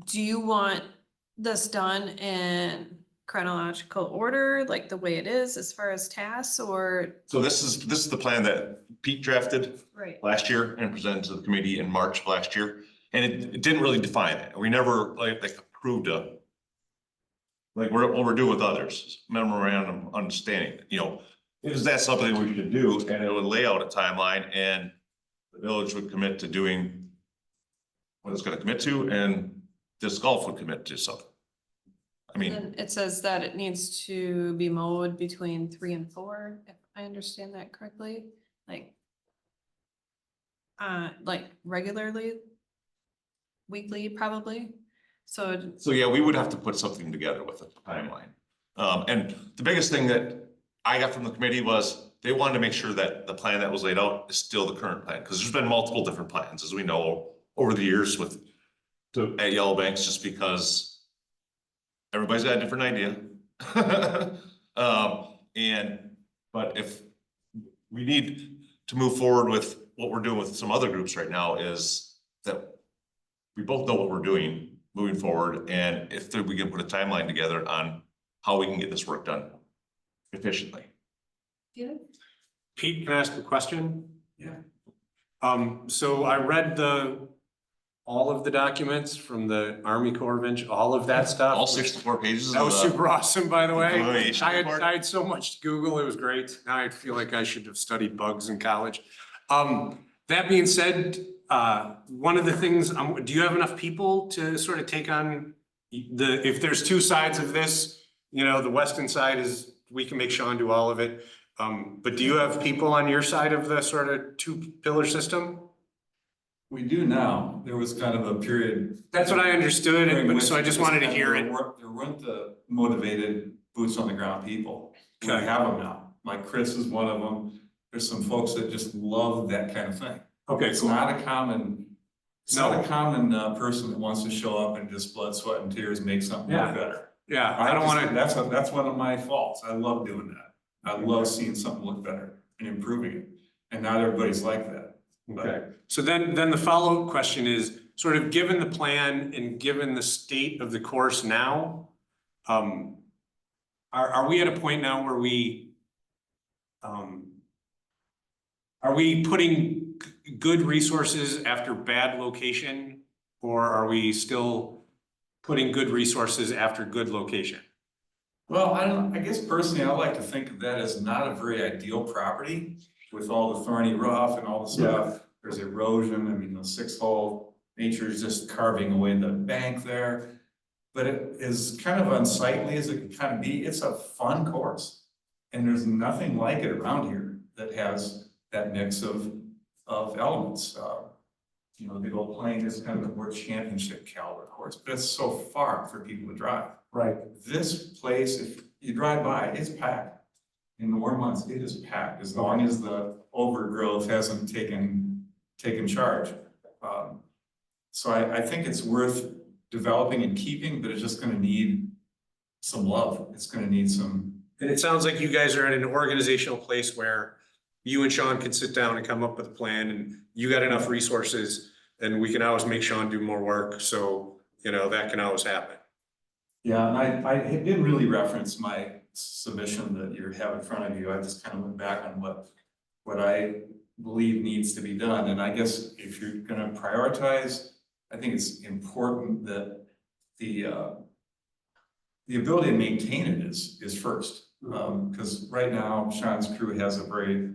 [SPEAKER 2] Do you want this done in chronological order, like the way it is as far as tasks, or?
[SPEAKER 6] So this is the plan that Pete drafted
[SPEAKER 2] Right.
[SPEAKER 6] last year and presented to the committee in March of last year. And it didn't really define it. We never like approved what we're doing with others, memorandum understanding, you know, is that something we should do? And it would lay out a timeline and the village would commit to doing what it's gonna commit to, and disc golf would commit to something. I mean,
[SPEAKER 2] And it says that it needs to be mowed between 3 and 4, if I understand that correctly, like regularly, weekly, probably. So
[SPEAKER 6] yeah, we would have to put something together with a timeline. And the biggest thing that I got from the committee was they wanted to make sure that the plan that was laid out is still the current plan, because there's been multiple different plans, as we know, over the years at Yellow Banks, just because everybody's got a different idea. But if we need to move forward with what we're doing with some other groups right now, is that we both know what we're doing moving forward, and if we can put a timeline together on how we can get this work done efficiently.
[SPEAKER 3] Pete, can I ask a question?
[SPEAKER 5] Yeah.
[SPEAKER 3] So I read all of the documents from the Army Corps of Engineers, all of that stuff.
[SPEAKER 6] All 64 pages.
[SPEAKER 3] That was super awesome, by the way.
[SPEAKER 6] Evaluation report.
[SPEAKER 3] I had so much to Google, it was great. Now I feel like I should have studied bugs in college. That being said, one of the things, do you have enough people to sort of take on if there's two sides of this, you know, the Weston side is, we can make Sean do all of it. But do you have people on your side of the sort of two pillar system?
[SPEAKER 10] We do now. There was kind of a period.
[SPEAKER 3] That's what I understood,
[SPEAKER 10] during
[SPEAKER 3] but
[SPEAKER 10] which
[SPEAKER 3] so I just wanted to hear it.
[SPEAKER 10] There weren't the motivated boots on the ground people. We
[SPEAKER 3] Okay.
[SPEAKER 10] have them now. Like Chris is one of them. There's some folks that just love that kind of thing.
[SPEAKER 3] Okay,
[SPEAKER 10] It's
[SPEAKER 3] cool.
[SPEAKER 10] not a common, person that wants to show up and just blood, sweat and tears make something
[SPEAKER 3] Yeah.
[SPEAKER 10] look better.
[SPEAKER 3] Yeah, I don't wanna,
[SPEAKER 10] That's one of my faults. I love doing that. I love seeing something look better and improving it. And not everybody's like that.
[SPEAKER 3] okay. So then the follow-up question is, sort of given the plan and given the state of the course now, are we at a point now where are we putting good resources after bad location? Or are we still putting good resources after good location?
[SPEAKER 10] Well, I guess personally, I like to think of that as not a very ideal property with all the thorny rough and all the stuff. There's erosion, I mean, the 6-hole, nature is just carving away the bank there. But it is kind of unsightly as it can kind of be. It's a fun course. And there's nothing like it around here that has that mix of elements. You know, the old Plain is kind of a world championship caliber course, but it's so far for people to drive.
[SPEAKER 3] Right.
[SPEAKER 10] This place, if you drive by, it's packed. In the warm months, it is packed, as long as the overgrowth hasn't taken charge. So I think it's worth developing and keeping, but it's just gonna need some love. It's gonna need some.
[SPEAKER 3] And it sounds like you guys are in an organizational place where you and Sean can sit down and come up with a plan, and you got enough resources, and we can always make Sean do more work, so, you know, that can always happen.
[SPEAKER 10] Yeah, and I didn't really reference my submission that you have in front of you. I just kind of went back on what I believe needs to be done. And I guess if you're gonna prioritize, I think it's important that the ability to maintain it is first. Because right now, Sean's crew has a very,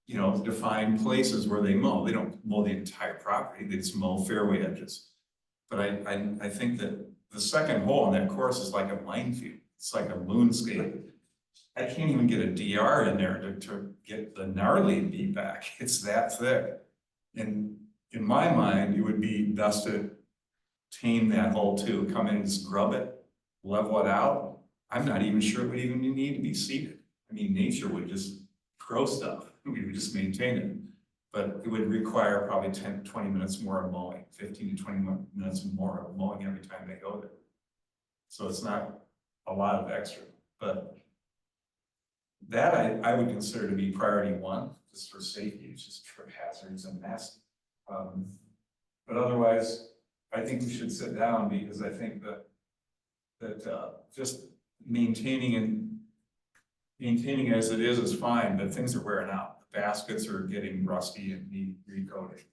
[SPEAKER 10] you know, defined places where they mow. They don't mow the entire property, they just mow fairway edges. But I think that the second hole in that course is like a minefield. It's like a moonscape. I can't even get a DR in there to get the gnarly beat back. It's that thick. And in my mind, it would be best tame that hole too, come in and scrub it, level it out. I'm not even sure it would even need to be seeded. I mean, nature would just grow stuff, we would just maintain it. But it would require probably 10, 20 minutes more of mowing, 15 to 20 minutes more of mowing every time they go there. So it's not a lot of extra, but that I would consider to be priority one, just for safety, it's just for hazards and nasty. But otherwise, I think we should sit down because I think that just maintaining as it is fine, but things are wearing out. The baskets are getting rusty and need recoating.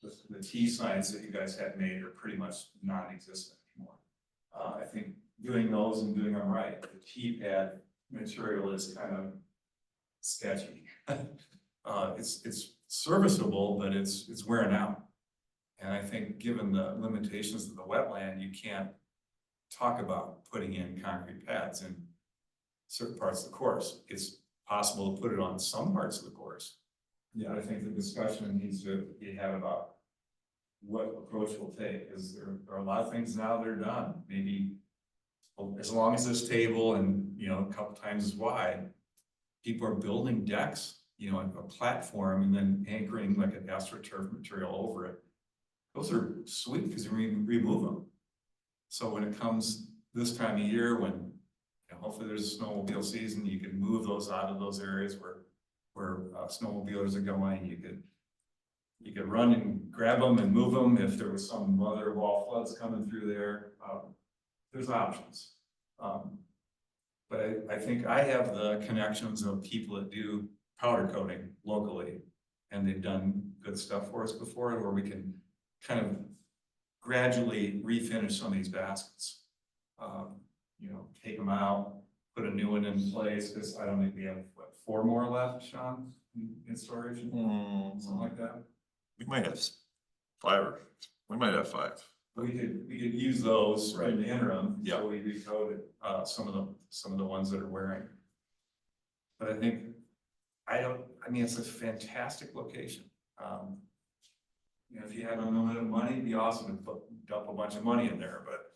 [SPEAKER 10] The T signs that you guys had made are pretty much non-existent anymore. I think doing those and doing them right, the T pad material is kind of sketchy. It's serviceable, but it's wearing out. And I think given the limitations of the wetland, you can't talk about putting in concrete pads in certain parts of the course. It's possible to put it on some parts of the course. Yeah, I think the discussion needs to be had about what approach we'll take, because there are a lot of things now that are done. Maybe as long as this table and, you know, a couple times as wide, people are building decks, you know, a platform and then anchoring like an astroturf material over it. Those are sweet because you remove them. So when it comes this time of year, when hopefully there's a snowmobile season, you can move those out of those areas where snowmobilers are going. You could run and grab them and move them if there was some mother of all floods coming through there. There's options. But I think I have the connections of people that do powder coating locally, and they've done good stuff for us before, where we can kind of gradually refinish some of these baskets. You know, take them out, put a new one in place, because I don't think we have, what, 4 more left, Sean, in storage, something like that.
[SPEAKER 6] We might have 5, we might have 5.
[SPEAKER 10] We could use those right in the interim.
[SPEAKER 6] Yeah.
[SPEAKER 10] So we recoated some of the ones that are wearing. But I think I mean it's a fantastic location. You know, if you had unlimited money, it'd be awesome to dump a bunch of money in there, but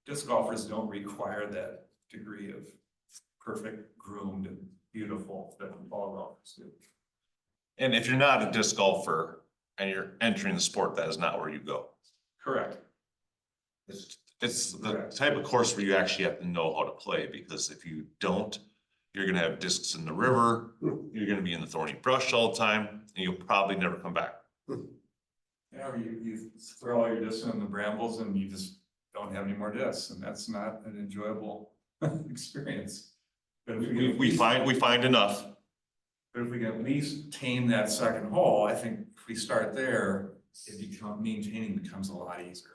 [SPEAKER 10] disc golfers don't require that degree of perfect groomed and beautiful that ball golfers do.
[SPEAKER 6] And if you're not a disc golfer and you're entering the sport, that is not where you go.
[SPEAKER 10] Correct.
[SPEAKER 6] It's the type of course where you actually have to know how to play, because if you don't, you're gonna have discs in the river, you're gonna be in the thorny brush all the time, and you'll probably never come back.
[SPEAKER 10] Yeah, or you throw all your discs in the brambles and you just don't have any more discs, and that's not an enjoyable experience. But if
[SPEAKER 6] We find enough.
[SPEAKER 10] But if we can at least tame that second hole, I think if we start there, maintaining becomes a lot easier.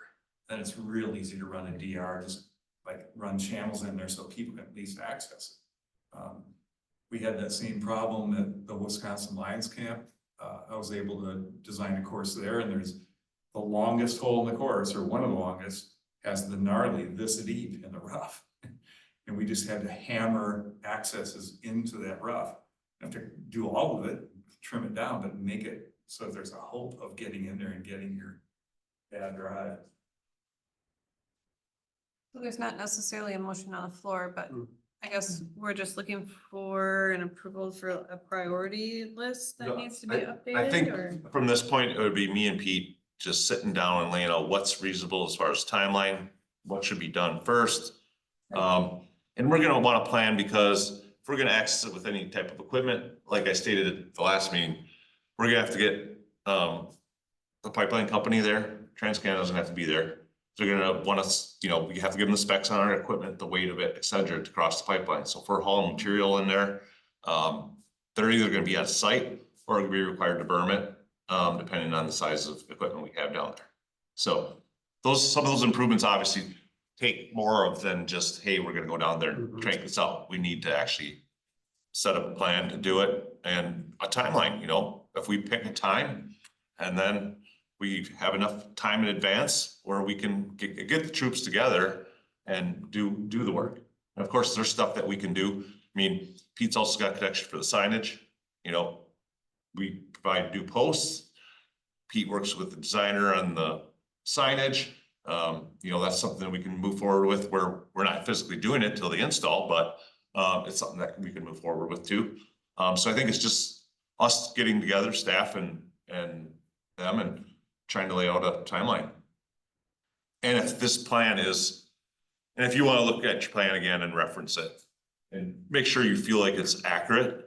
[SPEAKER 10] Then it's real easy to run a DR, just like run channels in there so people can at least access it. We had that same problem at the Wisconsin Lions Camp. I was able to design a course there, and there's the longest hole in the course, or one of the longest, has the gnarly this deep in the rough. And we just had to hammer accesses into that rough. You have to do all of it, trim it down, but make it so that there's a hope of getting in there and getting your bad drive.
[SPEAKER 2] So there's not necessarily a motion on the floor, but I guess we're just looking for an approval for a priority list that
[SPEAKER 6] No,
[SPEAKER 2] needs to be updated,
[SPEAKER 6] I think
[SPEAKER 2] or?
[SPEAKER 6] from this point, it would be me and Pete just sitting down and laying out what's reasonable as far as timeline, what should be done first. And we're gonna wanna plan, because if we're gonna access it with any type of equipment, like I stated at the last meeting, we're gonna have to get the pipeline company there. TransCanada's gonna have to be there. They're gonna want us, you know, we have to give them the specs on our equipment, the weight of it, et cetera, to cross the pipeline. So if we're hauling material in there, they're either gonna be on site or gonna be required to berm it, depending on the size of equipment we have down there. So some of those improvements obviously take more of than just, hey, we're gonna go down there and crank this out. We need to actually set up a plan to do it, and a timeline, you know, if we pick a time and then we have enough time in advance where we can get the troops together and do the work. And of course, there's stuff that we can do. I mean, Pete's also got connection for the signage. You know, we provide new posts. Pete works with the designer on the signage. That's something that we can move forward with, where we're not physically doing it till the install, but it's something that we can move forward with too. So I think it's just us getting together, staff and them, and trying to lay out a timeline. And if this plan is, and if you want to look at your plan again and reference it and make sure you feel like it's accurate.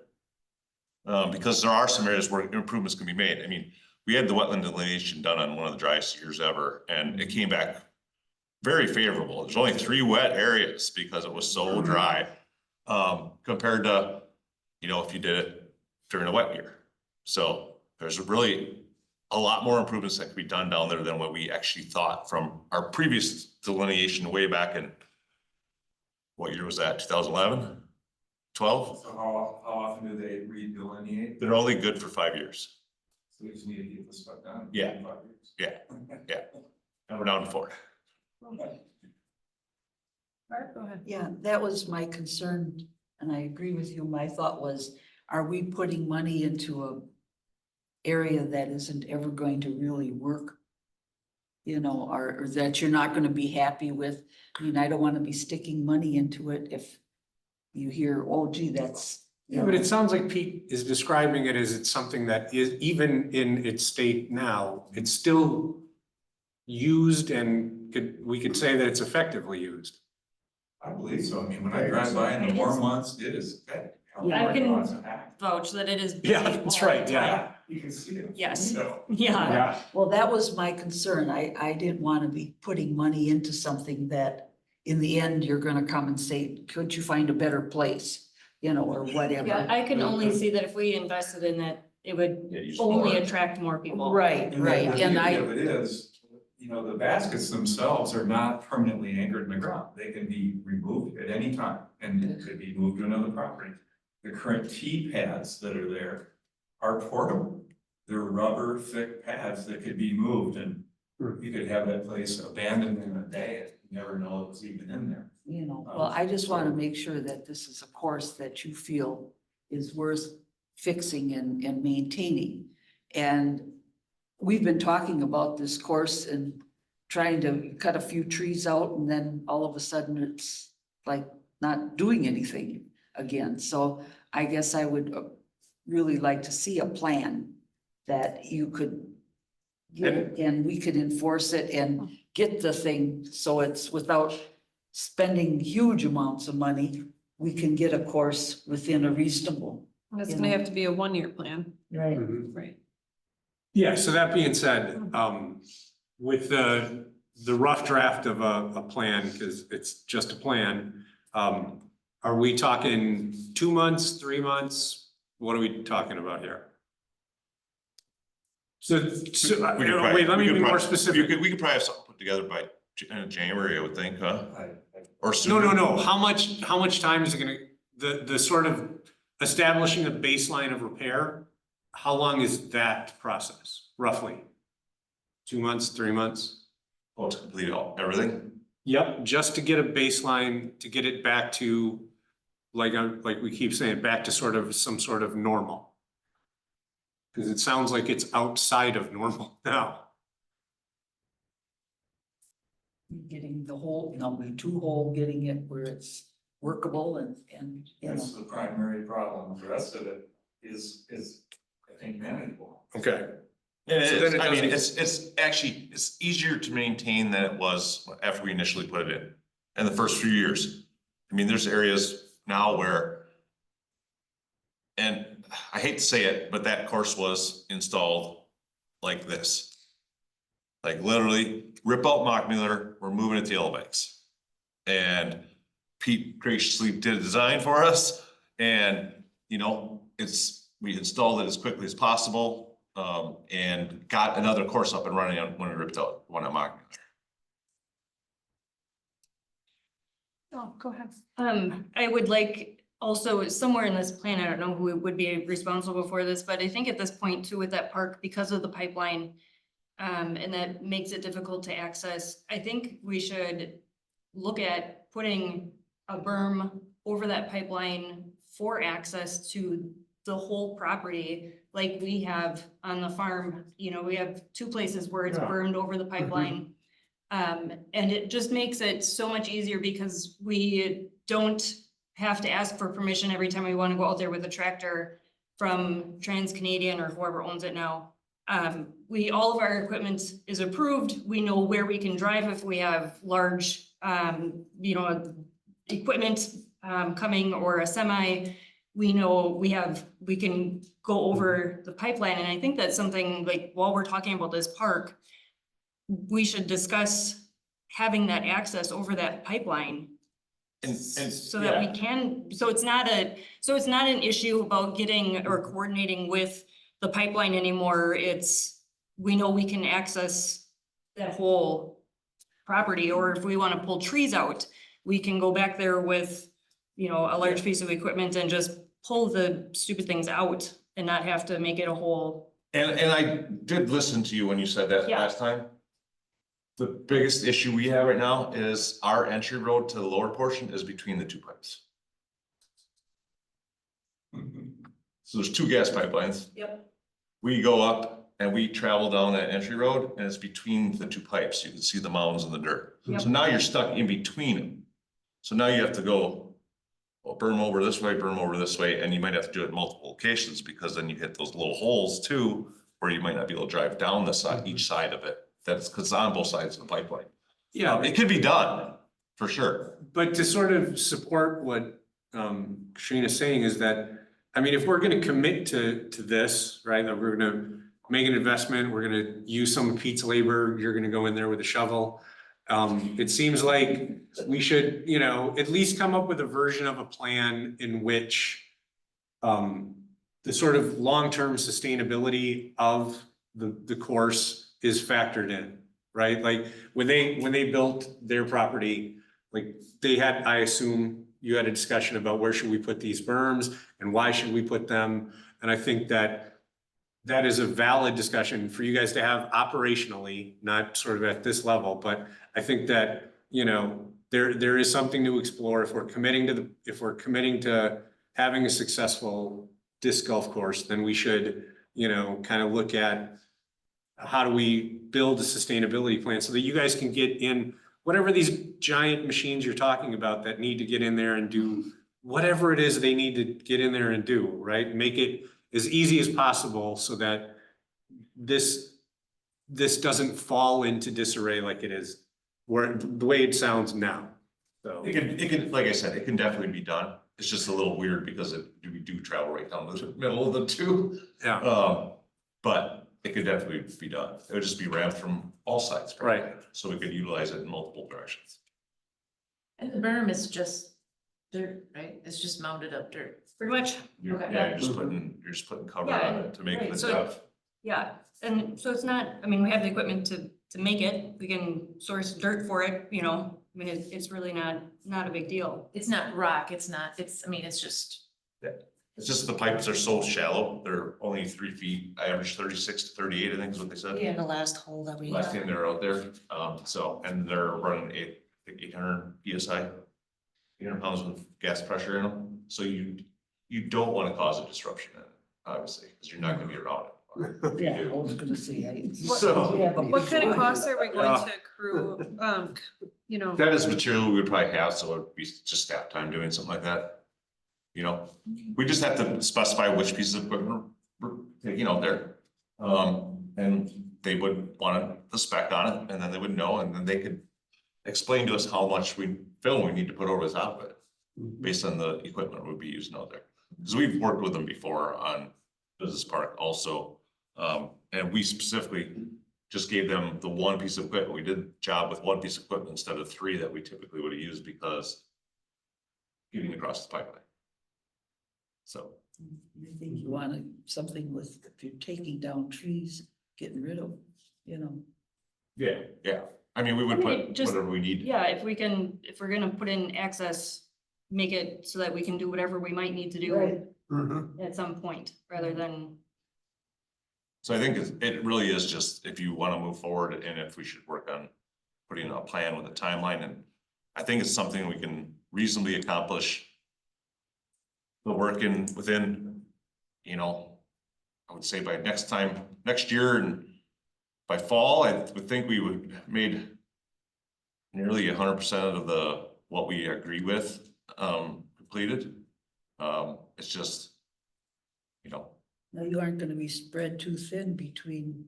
[SPEAKER 6] Because there are some areas where improvements can be made. I mean, we had the wetland delineation done on one of the driest years ever, and it came back very favorable. There's only 3 wet areas because it was so dry. Compared to, if you did it during a wet year. So there's really a lot more improvements that could be done down there than what we actually thought from our previous delineation way back in, what year was that, 2011, 12?
[SPEAKER 10] So how often do they redelineate?
[SPEAKER 6] They're only good for 5 years.
[SPEAKER 10] So we just need to get this stuff done.
[SPEAKER 6] Yeah.
[SPEAKER 10] in 5 years.
[SPEAKER 6] Yeah. And we're down to 4.
[SPEAKER 2] Barb, go ahead.
[SPEAKER 8] Yeah, that was my concern, and I agree with you. My thought was, are we putting money into a area that isn't ever going to really work? Or that you're not gonna be happy with? I mean, I don't wanna be sticking money into it if you hear, oh gee, that's.
[SPEAKER 3] Yeah, but it sounds like Pete is describing it as it's something that is, even in its state now, it's still used and we could say that it's effectively used.
[SPEAKER 10] I believe so. I mean, when I drive by in the warm months, it is.
[SPEAKER 9] I can vouch that it is. busy
[SPEAKER 3] Yeah, that's right, yeah.
[SPEAKER 10] You can see it.
[SPEAKER 9] Yes.
[SPEAKER 10] So,
[SPEAKER 9] Yeah,
[SPEAKER 8] Well, that was my concern. I didn't wanna be putting money into something that in the end, you're gonna come and say, could you find a better place? Or whatever.
[SPEAKER 9] yeah, I can only see that if we invested in it, it would
[SPEAKER 6] Yeah, you
[SPEAKER 9] only
[SPEAKER 6] should.
[SPEAKER 9] attract more people.
[SPEAKER 8] Right, right,
[SPEAKER 10] The
[SPEAKER 8] and
[SPEAKER 10] beauty of it is, the baskets themselves are not permanently anchored in the ground. They can be removed at any time and could be moved to another property. The current T pads that are there are portable. They're rubber thick pads that could be moved, and you could have that place abandoned in a day and never know it was even in there.
[SPEAKER 8] Well, I just wanna make sure that this is a course that you feel is worth fixing and maintaining. And we've been talking about this course and trying to cut a few trees out, and then all of a sudden it's like not doing anything again. So I guess I would really like to see a plan that you could get, and we could enforce it and get the thing, so it's without spending huge amounts of money, we can get a course within a reasonable.
[SPEAKER 2] And it's gonna have to be a 1-year plan,
[SPEAKER 8] Right.
[SPEAKER 2] right?
[SPEAKER 3] Yeah, so that being said, with the rough draft of a plan, because it's just a plan, are we talking 2 months, 3 months? What are we talking about here? So, wait, let me be more specific.
[SPEAKER 6] We could probably have something put together by January, I would think, huh? Or sooner.
[SPEAKER 3] No. How much time is it gonna, the sort of establishing a baseline of repair? How long is that process, roughly? 2 months, 3 months?
[SPEAKER 6] Oh, to complete everything?
[SPEAKER 3] Yep, just to get a baseline, to get it back to, like we keep saying, back to some sort of normal. Because it sounds like it's outside of normal now.
[SPEAKER 8] Getting the whole, number 2 hole, getting it where it's workable and,
[SPEAKER 10] That's the primary problem. The rest of it is I think manageable.
[SPEAKER 3] Okay.
[SPEAKER 6] It
[SPEAKER 3] So
[SPEAKER 6] is.
[SPEAKER 3] then it
[SPEAKER 6] I mean,
[SPEAKER 3] doesn't-
[SPEAKER 6] it's actually, it's easier to maintain than it was after we initially put it in the first few years. I mean, there's areas now where, and I hate to say it, but that course was installed like this. Like literally rip out Mockmuller, we're moving it to Yellow Banks. And Pete graciously did a design for us, and we installed it as quickly as possible. And got another course up and running on when we ripped out one at Mockmuller.
[SPEAKER 2] Oh, go ahead.
[SPEAKER 9] I would like also somewhere in this plan, I don't know who would be responsible for this, but I think at this point too with that park, because of the pipeline, and that makes it difficult to access, I think we should look at putting a berm over that pipeline for access to the whole property, like we have on the farm, you know, we have two places where it's
[SPEAKER 3] Yeah.
[SPEAKER 9] burned over the pipeline. And it just makes it so much easier because we don't have to ask for permission every time we want to go out there with a tractor from Trans-Canadian or whoever owns it now. All of our equipment is approved. We know where we can drive if we have large, you know, equipment, coming or a semi. We know we can go over the pipeline. And I think that's something like while we're talking about this park, we should discuss having that access over that pipeline.
[SPEAKER 6] And
[SPEAKER 9] So that we can, so it's not an issue about getting or coordinating with the pipeline anymore. We know we can access that whole property, or if we want to pull trees out, we can go back there with, you know, a large piece of equipment and just pull the stupid things out and not have to make it a whole.
[SPEAKER 6] And I did listen to you when you said that
[SPEAKER 9] Yeah.
[SPEAKER 6] last time. The biggest issue we have right now is our entry road to the lower portion is between the two pipes. So there's two gas pipelines.
[SPEAKER 9] Yep.
[SPEAKER 6] We go up and we travel down that entry road and it's between the two pipes. You can see the mounds and the dirt.
[SPEAKER 9] Yep.
[SPEAKER 6] So now you're stuck in between them. So now you have to go, well, berm over this way, berm over this way, and you might have to do it in multiple locations because then you hit those little holes too, where you might not be able to drive down the side, each side of it. That's because it's on both sides of the pipeline.
[SPEAKER 3] Yeah,
[SPEAKER 6] It could be done, for sure.
[SPEAKER 3] but to sort of support what Katrina's saying is that, I mean, if we're gonna commit to this, right, that we're gonna make an investment, we're gonna use some of Pete's labor, you're gonna go in there with a shovel. It seems like we should, you know, at least come up with a version of a plan in which the sort of long-term sustainability of the course is factored in, right? Like when they built their property, like they had, I assume you had a discussion about where should we put these berms and why should we put them? And I think that is a valid discussion for you guys to have operationally, not sort of at this level, but I think that, you know, there is something to explore if we're committing to having a successful disc golf course, then we should, you know, kind of look at how do we build a sustainability plan so that you guys can get in whatever these giant machines you're talking about that need to get in there and do whatever it is they need to get in there and do, right? Make it as easy as possible so that this doesn't fall into disarray like it is, where the way it sounds now. So
[SPEAKER 6] It can, like I said, it can definitely be done. It's just a little weird because we do travel right down the middle of the two.
[SPEAKER 3] yeah,
[SPEAKER 6] But it could definitely be done. It would just be ramped from all sides. probably,
[SPEAKER 3] Right.
[SPEAKER 6] So we could utilize it in multiple directions.
[SPEAKER 1] And the berm is just dirt, right? It's just mounded up dirt.
[SPEAKER 9] Pretty much.
[SPEAKER 6] You're just putting cover
[SPEAKER 9] Yeah,
[SPEAKER 6] on it to make
[SPEAKER 9] right,
[SPEAKER 6] it
[SPEAKER 9] so-
[SPEAKER 6] tough.
[SPEAKER 9] Yeah, and so it's not, I mean, we have the equipment to make it. We can source dirt for it, you know. I mean, it's really not a big deal.
[SPEAKER 1] It's not rock, it's just,
[SPEAKER 6] It's just the pipes are so shallow. They're only 3 feet, I average 36 to 38, I think is what they said.
[SPEAKER 4] Yeah, the last hole that we.
[SPEAKER 6] Last time they were out there, and they're running 800 PSI, 800 pounds of gas pressure in them. So you don't want to cause a disruption in it, obviously, because you're not gonna be around it.
[SPEAKER 8] Yeah, I was gonna say.
[SPEAKER 6] So-
[SPEAKER 2] What kind of costs are we going to accrue, you know?
[SPEAKER 6] That is material we would probably have, so it'd be just staff time doing something like that. You know, we just have to specify which pieces of equipment we're taking out there. And they would want the spec on it, and then they would know, and then they could explain to us how much film we need to put over the top of it, based on the equipment we'll be using out there. Because we've worked with them before on Business Park also, and we specifically just gave them the one piece of equipment. We did the job with one piece of equipment instead of 3 that we typically would have used because getting across the pipeline. So,
[SPEAKER 8] I think you want something with, if you're taking down trees, getting rid of, you know.
[SPEAKER 6] yeah, I mean, we would
[SPEAKER 9] I mean,
[SPEAKER 6] put
[SPEAKER 9] just-
[SPEAKER 6] whatever we need.
[SPEAKER 9] Yeah, if we're gonna put in access, make it so that we can do whatever we might need to do
[SPEAKER 8] Right.
[SPEAKER 9] at some point, rather than,
[SPEAKER 6] So I think it really is just if you want to move forward and if we should work on putting a plan with a timeline, and I think it's something we can reasonably accomplish. The work within you know, I would say by next year and by fall, I would think we would have made nearly 100% of what we agree with, completed. It's just, you know,
[SPEAKER 8] No, you aren't gonna be spread too thin between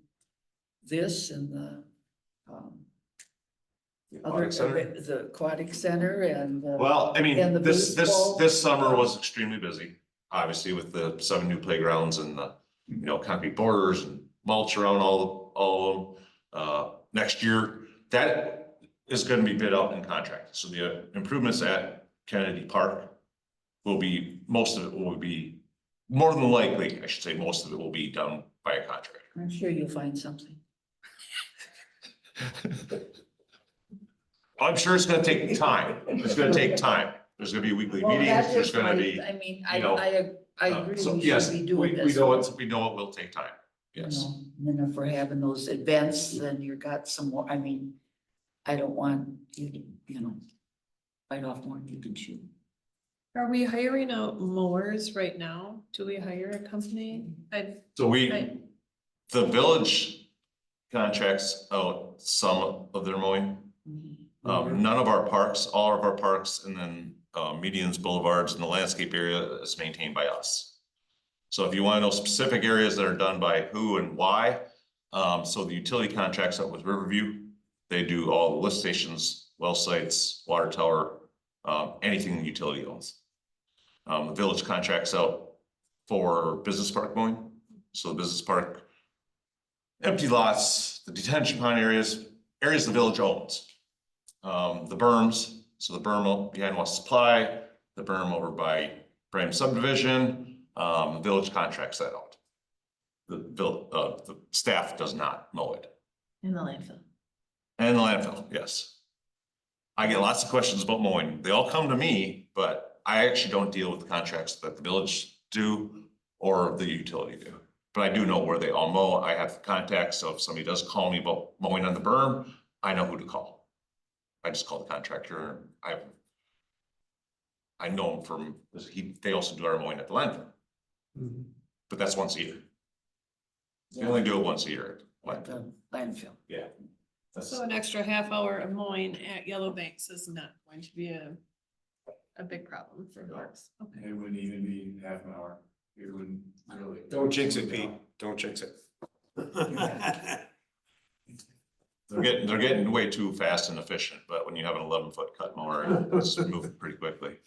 [SPEAKER 8] this and the, other,
[SPEAKER 6] Aquatic center.
[SPEAKER 8] the aquatic center and the.
[SPEAKER 6] Well, I mean,
[SPEAKER 8] And the
[SPEAKER 6] this
[SPEAKER 8] baseball.
[SPEAKER 6] summer was extremely busy, obviously with the 7 new playgrounds and the, you know, concrete borders and mulch around all of them. Next year, that is gonna be bid out in contract. So the improvements at Kennedy Park will be, most of it will be, more than likely, I should say, most of it will be done by a contractor.
[SPEAKER 8] I'm sure you'll find something.
[SPEAKER 6] I'm sure it's gonna take time. It's gonna take time. There's gonna be weekly
[SPEAKER 8] Well,
[SPEAKER 6] meetings,
[SPEAKER 8] that
[SPEAKER 6] there's
[SPEAKER 8] is
[SPEAKER 6] gonna
[SPEAKER 8] right.
[SPEAKER 6] be.
[SPEAKER 8] I mean,
[SPEAKER 6] you know,
[SPEAKER 8] I agree,
[SPEAKER 6] So
[SPEAKER 8] we
[SPEAKER 6] yes,
[SPEAKER 8] should be doing this.
[SPEAKER 6] we know it will take time.
[SPEAKER 8] you
[SPEAKER 6] Yes.
[SPEAKER 8] know. And then if we're having those events, then you got some more, I mean, I don't want you to, you know, bite off more than you can chew.
[SPEAKER 2] Are we hiring out mowers right now? Do we hire a company?
[SPEAKER 6] So
[SPEAKER 2] I-
[SPEAKER 6] the village contracts out some of their mowing. None of our parks, all of our parks, and then medians, boulevards, and the landscape area is maintained by us. So if you want to know specific areas that are done by who and why, so the utility contracts out with Riverview, they do all the lift stations, well sites, water tower, anything the utility owns. The village contracts out for business park mowing, so the business park, empty lots, the detention pond areas the village owns. The berms, so the berm behind West Supply, the berm over by Brame subdivision, the village contracts that out. The staff does not mow it.
[SPEAKER 1] In the landfill.
[SPEAKER 6] And the landfill, yes. I get lots of questions about mowing. They all come to me, but I actually don't deal with the contracts that the village do or the utility do. But I do know where they all mow. I have contacts, so if somebody does call me about mowing on the berm, I know who to call. I just call the contractor. I know him from, they also do our mowing at the landfill. But that's once a year. We only do it once a year.
[SPEAKER 8] At the landfill.
[SPEAKER 6] Yeah. That's-
[SPEAKER 2] So an extra half hour of mowing at Yellow Banks is not going to be a big problem for parks. Okay.
[SPEAKER 10] It wouldn't even be half an hour. It wouldn't really.
[SPEAKER 3] Don't jinx it, Pete. Don't jinx it.
[SPEAKER 6] They're getting way too fast and efficient, but when you have an 11-foot cut mower, it's moving pretty quickly.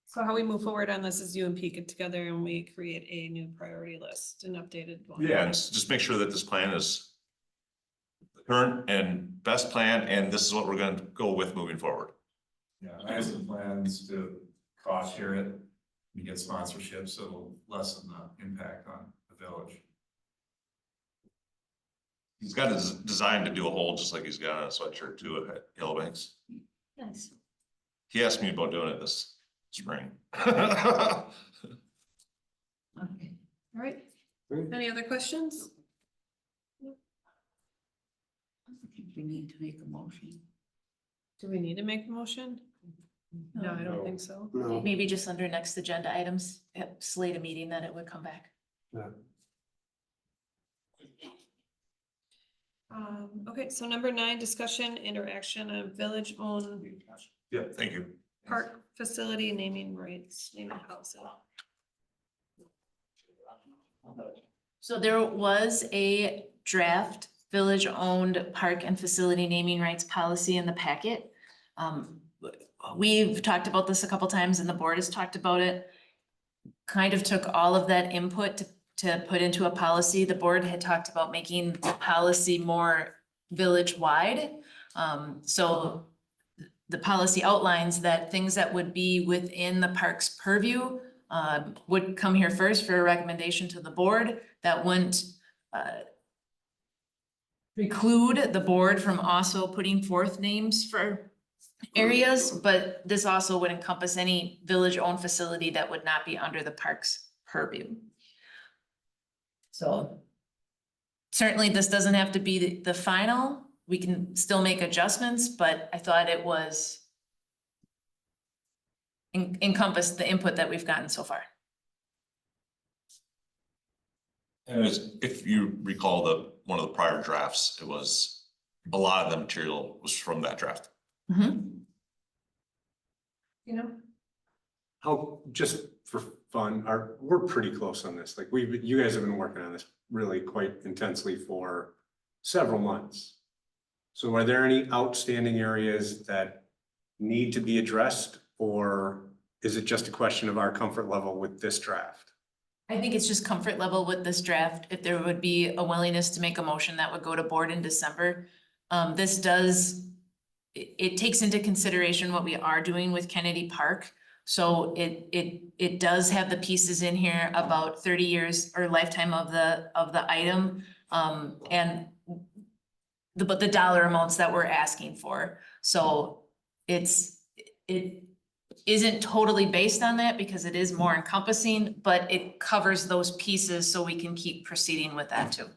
[SPEAKER 2] So how we move forward on this is you and Pete get together and we create a new priority list, an updated one.
[SPEAKER 6] Yeah, and just make sure that this plan is the current and best plan, and this is what we're gonna go with moving forward.
[SPEAKER 10] Yeah, I have some plans to cost share it, and get sponsorships, so it'll lessen the impact on the village.
[SPEAKER 6] He's got his design to do a hole just like he's got on a sweatshirt too at Yellow Banks.
[SPEAKER 1] Nice.
[SPEAKER 6] He asked me about doing it this spring.
[SPEAKER 8] Okay.
[SPEAKER 2] All right. Any other questions?
[SPEAKER 8] I think we need to make a motion.
[SPEAKER 2] Do we need to make a motion? No, I don't think so.
[SPEAKER 3] No.
[SPEAKER 1] Maybe just under next agenda items, slate a meeting that it would come back.
[SPEAKER 2] Okay, so number 9, discussion interaction of village-owned
[SPEAKER 6] Yeah, thank you.
[SPEAKER 2] park facility naming rights, naming policy.
[SPEAKER 1] So there was a draft village-owned park and facility naming rights policy in the packet. We've talked about this a couple times and the board has talked about it. Kind of took all of that input to put into a policy. The board had talked about making the policy more village-wide. So the policy outlines that things that would be within the park's purview would come here first for a recommendation to the board. That wouldn't preclude the board from also putting forth names for areas, but this also would encompass any village-owned facility that would not be under the park's purview. So certainly this doesn't have to be the final. We can still make adjustments, but I thought it was encompass the input that we've gotten so far.
[SPEAKER 6] And if you recall one of the prior drafts, it was, a lot of the material was from that draft.
[SPEAKER 1] Mhm.
[SPEAKER 2] You know,
[SPEAKER 3] How, just for fun, we're pretty close on this. Like you guys have been working on this really quite intensely for several months. So are there any outstanding areas that need to be addressed, or is it just a question of our comfort level with this draft?
[SPEAKER 1] I think it's just comfort level with this draft. If there would be a willingness to make a motion that would go to board in December. This does, it takes into consideration what we are doing with Kennedy Park. So it does have the pieces in here about 30 years or lifetime of the item. And but the dollar amounts that we're asking for. So it isn't totally based on that because it is more encompassing, but it covers those pieces so we can keep proceeding with that too.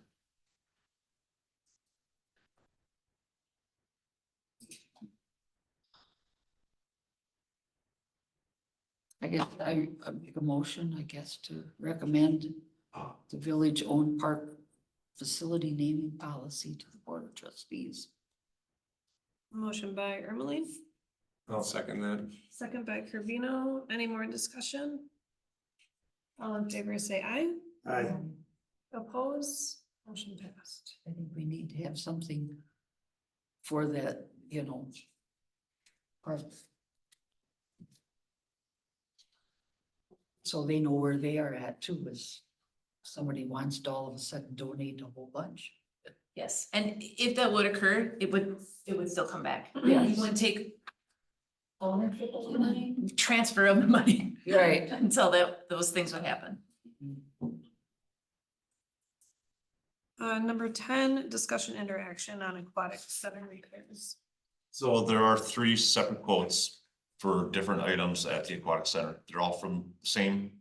[SPEAKER 8] I guess I make a motion, I guess, to recommend the village-owned park facility naming policy to the Board of Trustees.
[SPEAKER 2] motion by Ermeling,
[SPEAKER 3] I'll second that.
[SPEAKER 2] second by Carvino. Any more discussion? All in favor, say aye.
[SPEAKER 3] Aye.
[SPEAKER 2] Oppose, motion passed.
[SPEAKER 8] I think we need to have something for that, you know. Park. So they know where they are at too, is somebody wants to all of a sudden donate a whole bunch.
[SPEAKER 1] Yes, and if that would occur, it would still come back.
[SPEAKER 8] Yes.
[SPEAKER 1] You wouldn't take ownership of the money, transfer of the money
[SPEAKER 8] Right.
[SPEAKER 1] until those things would happen.
[SPEAKER 2] Number 10, discussion interaction on aquatic center repairs.
[SPEAKER 6] So there are 3 separate quotes for different items at the aquatic center. They're all from the same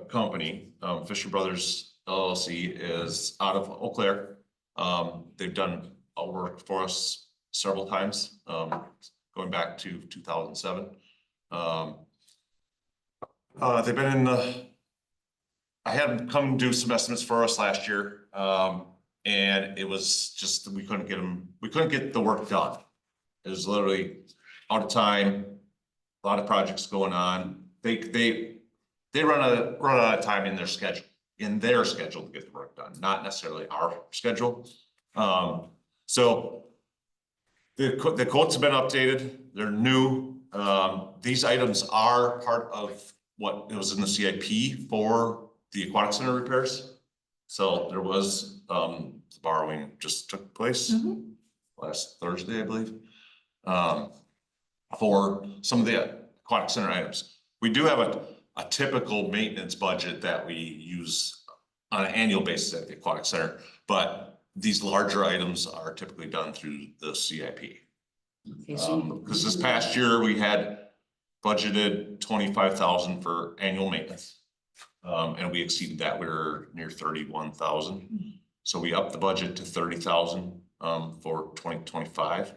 [SPEAKER 6] company. Fisher Brothers LLC is out of Eau Claire. They've done work for us several times, going back to 2007. They've been in the, I had them come do some estimates for us last year. And it was just, we couldn't get the work done. It was literally out of time, a lot of projects going on. They run out of time in their schedule to get the work done, not necessarily our schedule. So the quotes have been updated. They're new. These items are part of what it was in the CIP for the aquatic center repairs. So there was, the borrowing just took place last Thursday, I believe. For some of the aquatic center items. We do have a typical maintenance budget that we use on an annual basis at the aquatic center, but these larger items are typically done through the CIP. Because this past year we had budgeted 25,000 for annual maintenance. And we exceeded that. We were near 31,000. So we upped the budget to 30,000 for 2025.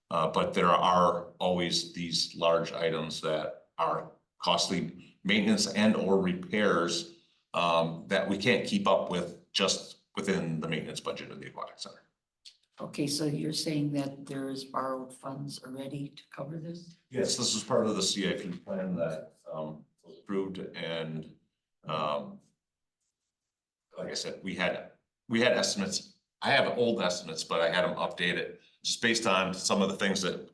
[SPEAKER 6] But there are always these large items that are costly maintenance and or repairs that we can't keep up with just within the maintenance budget of the aquatic center.
[SPEAKER 8] Okay, so you're saying that there is borrowed funds already to cover this?
[SPEAKER 6] Yes, this is part of the CIP plan that was approved, and like I said, we had estimates. I have old estimates, but I had them updated just based on some of the things that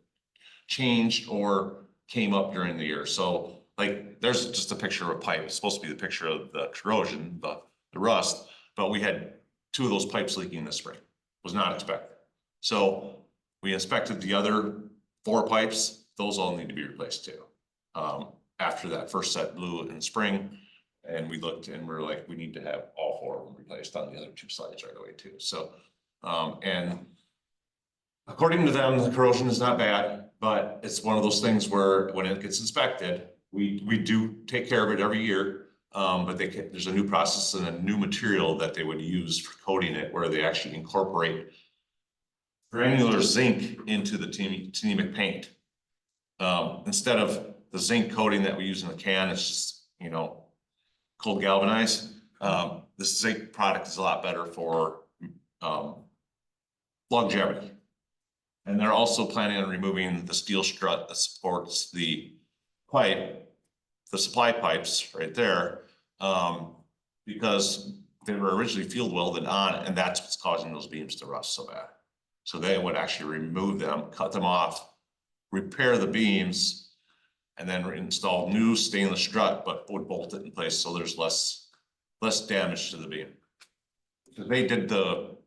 [SPEAKER 6] changed or came up during the year. So like, there's just a picture of a pipe. It's supposed to be the picture of the corrosion, the rust, but we had 2 of those pipes leaking this spring. Was not expected. So we inspected the other 4 pipes. Those all need to be replaced too. After that first set blew in spring, and we looked and we're like, we need to have all 4 of them replaced on the other 2 sides right away too. So, and according to them, the corrosion is not bad, but it's one of those things where when it gets inspected, we do take care of it every year. But there's a new process and a new material that they would use for coating it, where they actually incorporate granular zinc into the thermic paint. Instead of the zinc coating that we use in the can, it's just, you know, cold galvanized. This zinc product is a lot better for, longevity. And they're also planning on removing the steel strut that supports the pipe, the supply pipes right there. Because they were originally field welded on, and that's what's causing those beams to rust so bad. So they would actually remove them, cut them off, repair the beams, and then install new stainless strut, but would bolt it in place so there's less damage to the beam. They did the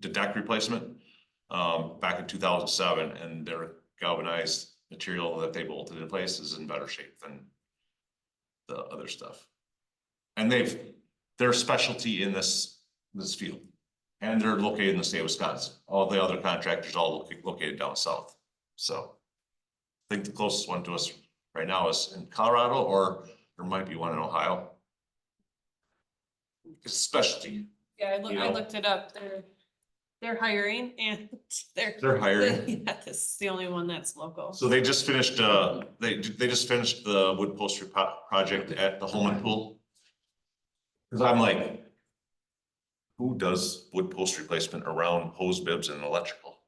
[SPEAKER 6] deck replacement back in 2007, and their galvanized material that they bolted in place is in better shape than the other stuff. And their specialty in this field, and they're located in the state of Wisconsin. All the other contractors all located down south. So I think the closest one to us right now is in Colorado, or there might be one in Ohio. It's a specialty.
[SPEAKER 2] Yeah,
[SPEAKER 6] You
[SPEAKER 2] I
[SPEAKER 6] know.
[SPEAKER 2] looked it up. They're hiring and
[SPEAKER 6] They're hiring.
[SPEAKER 2] Yeah, this is the only one that's local.
[SPEAKER 6] So they just finished, they just finished the wood upholstery project at the Holman Pool. Cause I'm like, who does wood post replacement around hose bibs and electrical?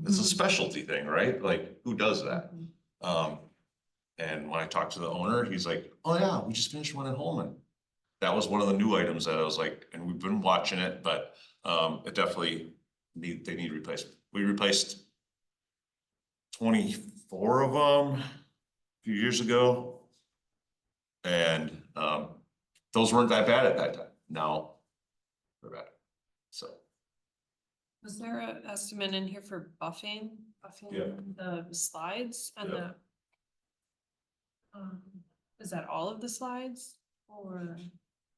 [SPEAKER 6] It's a specialty thing, right? Like, who does that? And when I talked to the owner, he's like, oh yeah, we just finished one at Holman. That was one of the new items that I was like, and we've been watching it, but it definitely they need replacement. We replaced 24 of them a few years ago. And those weren't that bad at that time. Now they're bad. So
[SPEAKER 2] Was there an estimate in here for buffing
[SPEAKER 6] Yeah.
[SPEAKER 2] the slides and
[SPEAKER 6] Yeah.
[SPEAKER 2] is that all of the slides or?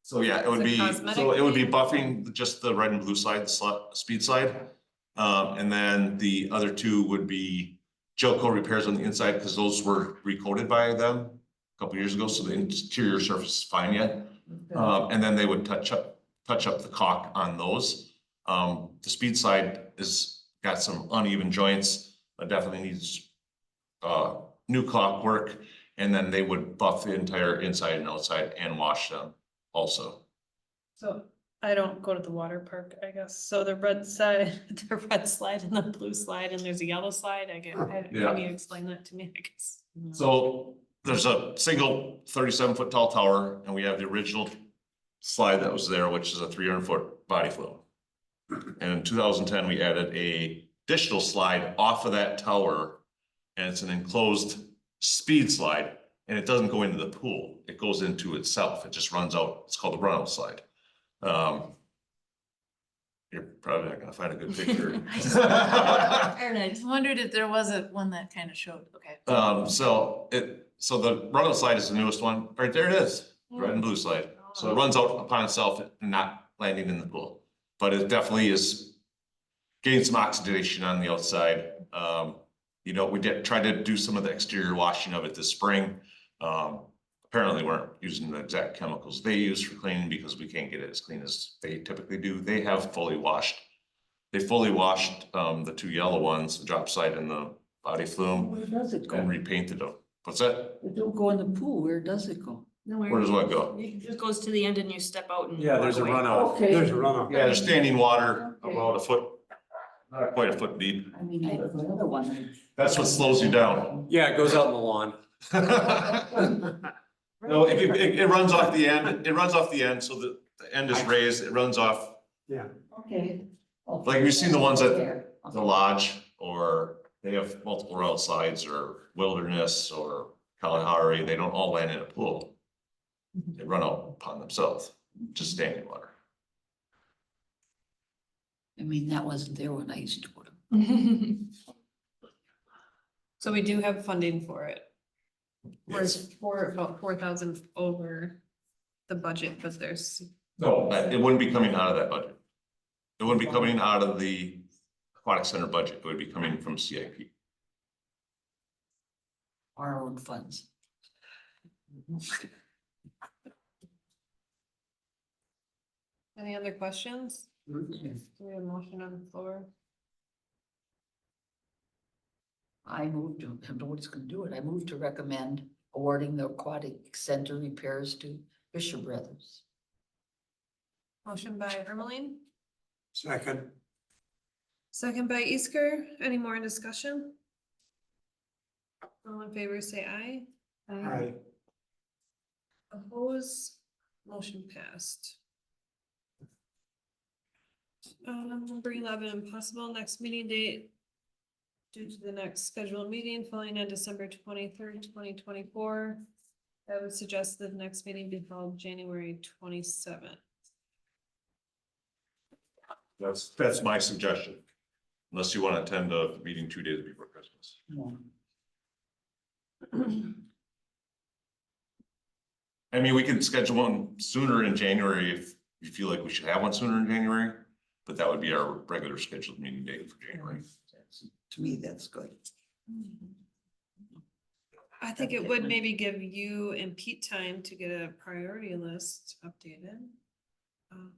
[SPEAKER 6] So yeah, it would
[SPEAKER 2] Is it
[SPEAKER 6] be,
[SPEAKER 2] cosmetic
[SPEAKER 6] so it would be
[SPEAKER 2] thing?
[SPEAKER 6] buffing just the red and blue side, the speed side. And then the other two would be gel coat repairs on the inside, because those were recoated by them a couple years ago, so the interior surface is fine yet. And then they would touch up the caulk on those. The speed side is got some uneven joints, but definitely needs new caulk work. And then they would buff the entire inside and outside and wash them also.
[SPEAKER 2] So I don't go to the water park, I guess. So the red side, the red slide and the blue slide, and there's a yellow slide.
[SPEAKER 6] Yeah.
[SPEAKER 2] Can you explain that to me? I guess.
[SPEAKER 6] So there's a single 37-foot tall tower, and we have the original slide that was there, which is a 300-foot body flow. And in 2010, we added a additional slide off of that tower, and it's an enclosed speed slide, and it doesn't go into the pool. It goes into itself. It just runs out. It's called a runout slide. You're probably not gonna find a good picture.
[SPEAKER 1] I just wondered if there was one that kind of showed, okay.
[SPEAKER 6] So the runout slide is the newest one. Right there it is, red and blue slide. So it runs out upon itself and not landing in the pool. But it definitely is getting some oxidation on the outside. You know, we tried to do some of the exterior washing of it this spring. Apparently weren't using the exact chemicals they use for cleaning, because we can't get it as clean as they typically do. They have fully washed. They fully washed the two yellow ones, the drop side and the body flume,
[SPEAKER 8] Where does it go?
[SPEAKER 6] and repainted them. What's that?
[SPEAKER 8] It don't go in the pool. Where does it go?
[SPEAKER 6] Where does what go?
[SPEAKER 9] It just goes to the end and you step out and.
[SPEAKER 3] Yeah, there's a
[SPEAKER 9] walk away.
[SPEAKER 3] runout.
[SPEAKER 8] Okay.
[SPEAKER 3] There's a runout.
[SPEAKER 6] Yeah, there's standing water
[SPEAKER 8] Okay.
[SPEAKER 6] about a foot, not quite a foot deep.
[SPEAKER 8] I mean, the other one.
[SPEAKER 6] That's what slows you down.
[SPEAKER 3] Yeah, it goes out in the lawn.
[SPEAKER 6] No, it runs off the end. It runs off the end, so the end is raised. It runs off.
[SPEAKER 3] Yeah.
[SPEAKER 8] Okay.
[SPEAKER 6] Like we've seen the ones at
[SPEAKER 8] There.
[SPEAKER 6] the lodge, or they have multiple route slides, or Wilderness, or Kalahari. They don't all land in a pool. They run out upon themselves, just standing water.
[SPEAKER 8] I mean, that wasn't there when I used to put them.
[SPEAKER 2] So we do have funding for it.
[SPEAKER 6] Yes.
[SPEAKER 2] We're about 4,000 over the budget, but there's.
[SPEAKER 6] No, it wouldn't be coming out of that budget. It wouldn't be coming out of the aquatic center budget. It would be coming from CIP.
[SPEAKER 8] Our own funds.
[SPEAKER 2] Any other questions? Do we have a motion on the floor?
[SPEAKER 8] I moved to, nobody's gonna do it. I moved to recommend awarding the aquatic center repairs to Fisher Brothers.
[SPEAKER 2] Motion by Ermeling,
[SPEAKER 3] Second.
[SPEAKER 2] second by Isker. Any more discussion? All in favor, say aye.
[SPEAKER 3] Aye.
[SPEAKER 2] Oppose, motion passed. Number 11, possible next meeting date. Due to the next scheduled meeting falling on December 23rd, 2024. I would suggest the next meeting be held January 27th.
[SPEAKER 6] That's my suggestion. Unless you want to attend a meeting 2 days before Christmas.
[SPEAKER 8] No.
[SPEAKER 6] I mean, we can schedule one sooner in January if you feel like we should have one sooner in January, but that would be our regular scheduled meeting date for January.
[SPEAKER 8] To me, that's good.
[SPEAKER 2] I think it would maybe give you and Pete time to get a priority list updated.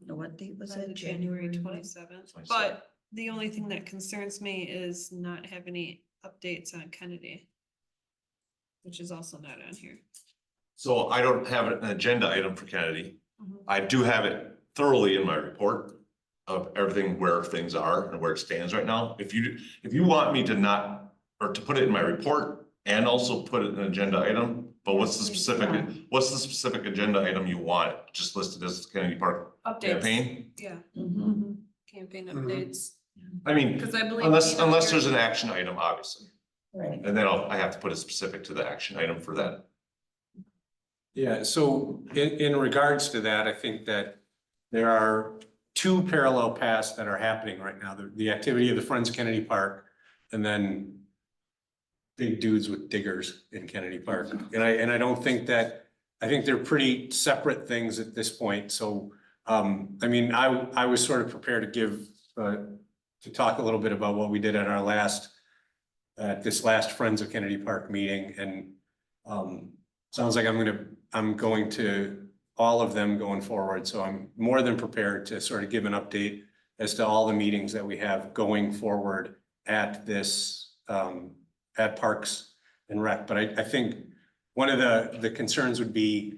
[SPEAKER 8] What date was
[SPEAKER 2] By
[SPEAKER 8] that?
[SPEAKER 2] the January 27th,
[SPEAKER 6] 27th.
[SPEAKER 2] but the only thing that concerns me is not have any updates on Kennedy. Which is also not on here.
[SPEAKER 6] So I don't have an agenda item for Kennedy.
[SPEAKER 2] Mhm.
[SPEAKER 6] I do have it thoroughly in my report of everything, where things are and where it stands right now. If you want me to not, or to put it in my report and also put it in an agenda item, but what's the specific agenda item you want? Just listed as Kennedy Park
[SPEAKER 2] Updates,
[SPEAKER 6] campaign?
[SPEAKER 2] yeah,
[SPEAKER 8] Mhm.
[SPEAKER 2] campaign
[SPEAKER 3] Mhm.
[SPEAKER 2] updates,
[SPEAKER 6] I mean,
[SPEAKER 2] because I believe.
[SPEAKER 6] unless
[SPEAKER 2] Pete on
[SPEAKER 6] there's
[SPEAKER 2] your-
[SPEAKER 6] an action item, obviously.
[SPEAKER 8] Right.
[SPEAKER 6] And then I have to put it specific to the action item for that.
[SPEAKER 3] Yeah, so in regards to that, I think that there are two parallel paths that are happening right now. The activity of the Friends of Kennedy Park and then big dudes with diggers in Kennedy Park. And I don't think that, I think they're pretty separate things at this point. So, I mean, I was sort of prepared to give, to talk a little bit about what we did at our this last Friends of Kennedy Park meeting, and sounds like I'm going to all of them going forward, so I'm more than prepared to sort of give an update as to all the meetings that we have going forward at this, at Parks and Rec. But I think one of the concerns would be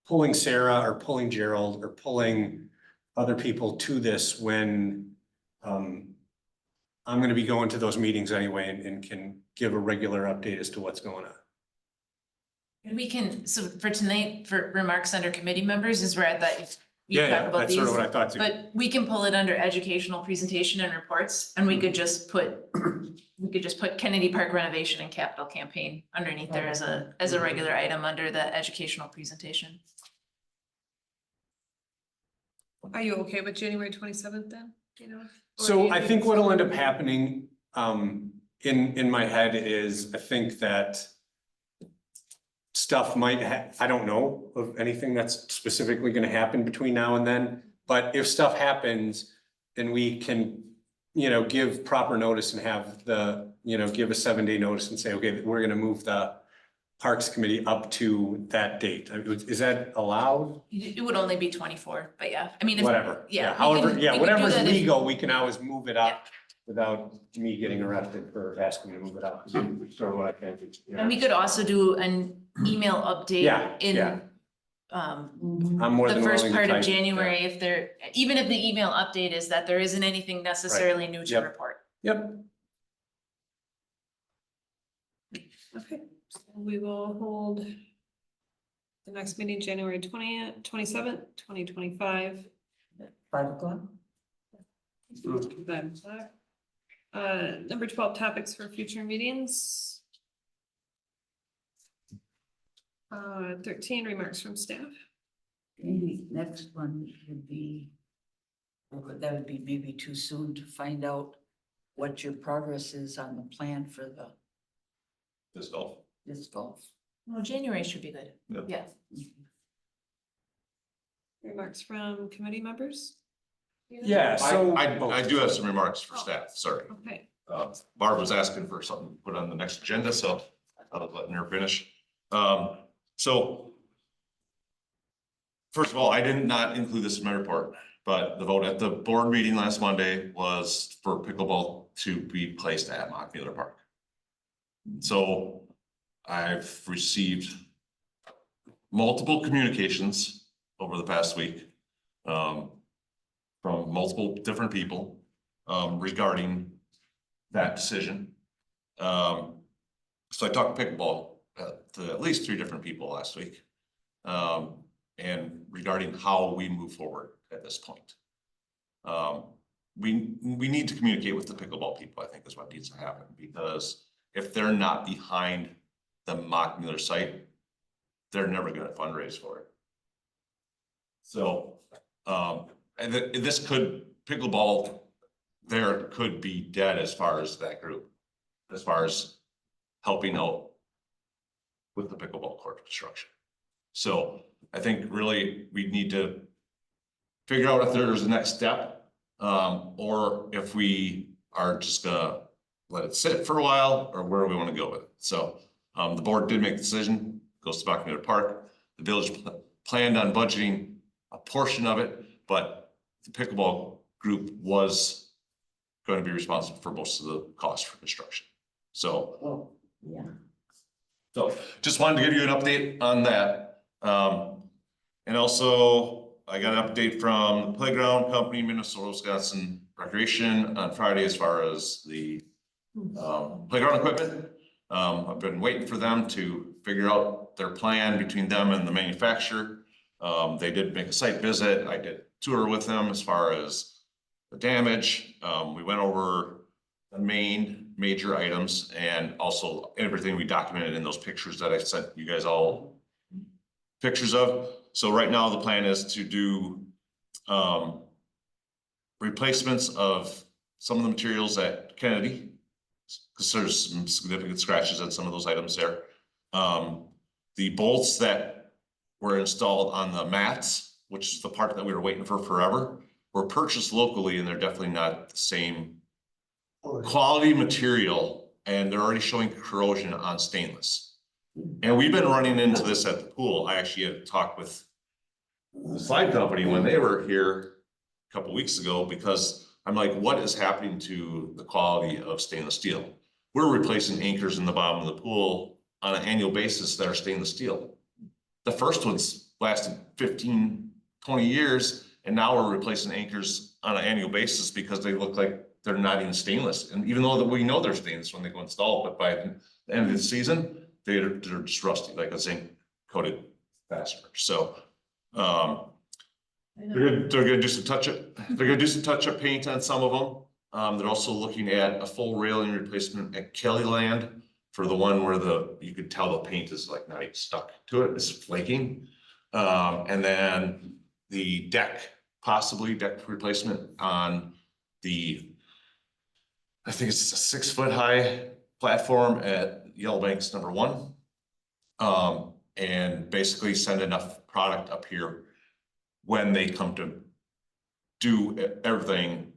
[SPEAKER 3] pulling Sarah or pulling Gerald or pulling other people to this when I'm gonna be going to those meetings anyway and can give a regular update as to what's going on.
[SPEAKER 1] And we can, so for tonight, for remarks under committee members is where I thought you
[SPEAKER 3] Yeah,
[SPEAKER 1] talk about
[SPEAKER 3] that's sort
[SPEAKER 1] these.
[SPEAKER 3] of what I thought too.
[SPEAKER 1] But we can pull it under educational presentation and reports, and we could just put Kennedy Park renovation and capital campaign underneath there as a regular item under the educational presentation.
[SPEAKER 2] Are you okay with January 27th then? You know? Or do
[SPEAKER 3] So
[SPEAKER 2] you
[SPEAKER 3] I think what'll end up happening, in my head is, I think that stuff I don't know of anything that's specifically gonna happen between now and then, but if stuff happens, then we can, give proper notice and have give a 7-day notice and say, okay, we're gonna move the Parks Committee up to that date. Is that allowed?
[SPEAKER 1] It would only be 24, but yeah, I mean.
[SPEAKER 3] Whatever,
[SPEAKER 1] Yeah. we
[SPEAKER 3] however,
[SPEAKER 1] can- we
[SPEAKER 3] yeah,
[SPEAKER 1] could do
[SPEAKER 3] whatever's
[SPEAKER 1] that if-
[SPEAKER 3] legal, we can always move it up without me getting arrested for asking to move it up. Sort of what I can do.
[SPEAKER 1] And we could also do an email update
[SPEAKER 3] Yeah,
[SPEAKER 1] in
[SPEAKER 3] yeah.
[SPEAKER 8] Mhm.
[SPEAKER 3] I'm more
[SPEAKER 1] the
[SPEAKER 3] than
[SPEAKER 1] first
[SPEAKER 3] willing to
[SPEAKER 1] part of
[SPEAKER 3] type, yeah.
[SPEAKER 1] January, if there, even if the email update is that there isn't anything necessarily new to
[SPEAKER 3] Yep.
[SPEAKER 1] report.
[SPEAKER 3] Yep,
[SPEAKER 2] Okay, so we will hold the next meeting, January 27th, 2025.
[SPEAKER 8] 5 o'clock?
[SPEAKER 2] Number 12, topics for future meetings. 13, remarks from staff.
[SPEAKER 8] Maybe next one would be, that would be maybe too soon to find out what your progress is on the plan for
[SPEAKER 6] This golf.
[SPEAKER 8] this golf.
[SPEAKER 1] Well, January should be good.
[SPEAKER 6] Yep.
[SPEAKER 1] Yeah.
[SPEAKER 2] Remarks from committee members?
[SPEAKER 3] yeah, so.
[SPEAKER 6] I do have some remarks for staff, sorry.
[SPEAKER 2] Okay,
[SPEAKER 6] Barb was asking for something to put on the next agenda, so I was letting her finish. So first of all, I did not include this in my report, but the vote at the board meeting last Monday was for pickleball to be placed at Montpelier Park. So I've received multiple communications over the past week. From multiple different people, regarding that decision. So I talked pickleball to at least 3 different people last week. And regarding how we move forward at this point. We need to communicate with the pickleball people, I think is what needs to happen, because if they're not behind the Mock Mueller site, they're never gonna fundraise for it. So, and this could, pickleball there could be dead as far as that group, as far as helping out with the pickleball court construction. So I think really we need to figure out if there's a next step, or if we are just gonna let it sit for a while, or where we want to go with it. So the board did make the decision, goes to Mock Mueller Park. The village planned on budgeting a portion of it, but the pickleball group was going to be responsible for most of the cost for construction. So,
[SPEAKER 8] Oh, yeah.
[SPEAKER 6] so just wanted to give you an update on that. And also I got an update from the playground company, Minnesota Wisconsin Recreation, on Friday as far as the playground equipment. I've been waiting for them to figure out their plan between them and the manufacturer. They did make a site visit. I did tour with them as far as the damage. We went over the main major items and also everything we documented in those pictures that I sent you guys all pictures of. So right now the plan is to do replacements of some of the materials at Kennedy, because there's some significant scratches on some of those items there. The bolts that were installed on the mats, which is the part that we were waiting for forever, were purchased locally, and they're definitely not the same quality material, and they're already showing corrosion on stainless. And we've been running into this at the pool. I actually had talked with the slide company when they were here a couple weeks ago, because I'm like, what is happening to the quality of stainless steel? We're replacing anchors in the bottom of the pool on an annual basis that are stainless steel. The first ones lasted 15, 20 years, and now we're replacing anchors on an annual basis because they look like they're not even stainless. And even though we know they're stainless when they go installed, but by the end of the season, they're just rusty, like a zinc coated fastener. So they're gonna do some touch-up paint on some of them. They're also looking at a full railing replacement at Kellyland for the one where you could tell the paint is like not even stuck to it, it's flaking. And then the deck replacement on I think it's a 6-foot high platform at Yellow Banks number 1. And basically send enough product up here when they come to do everything.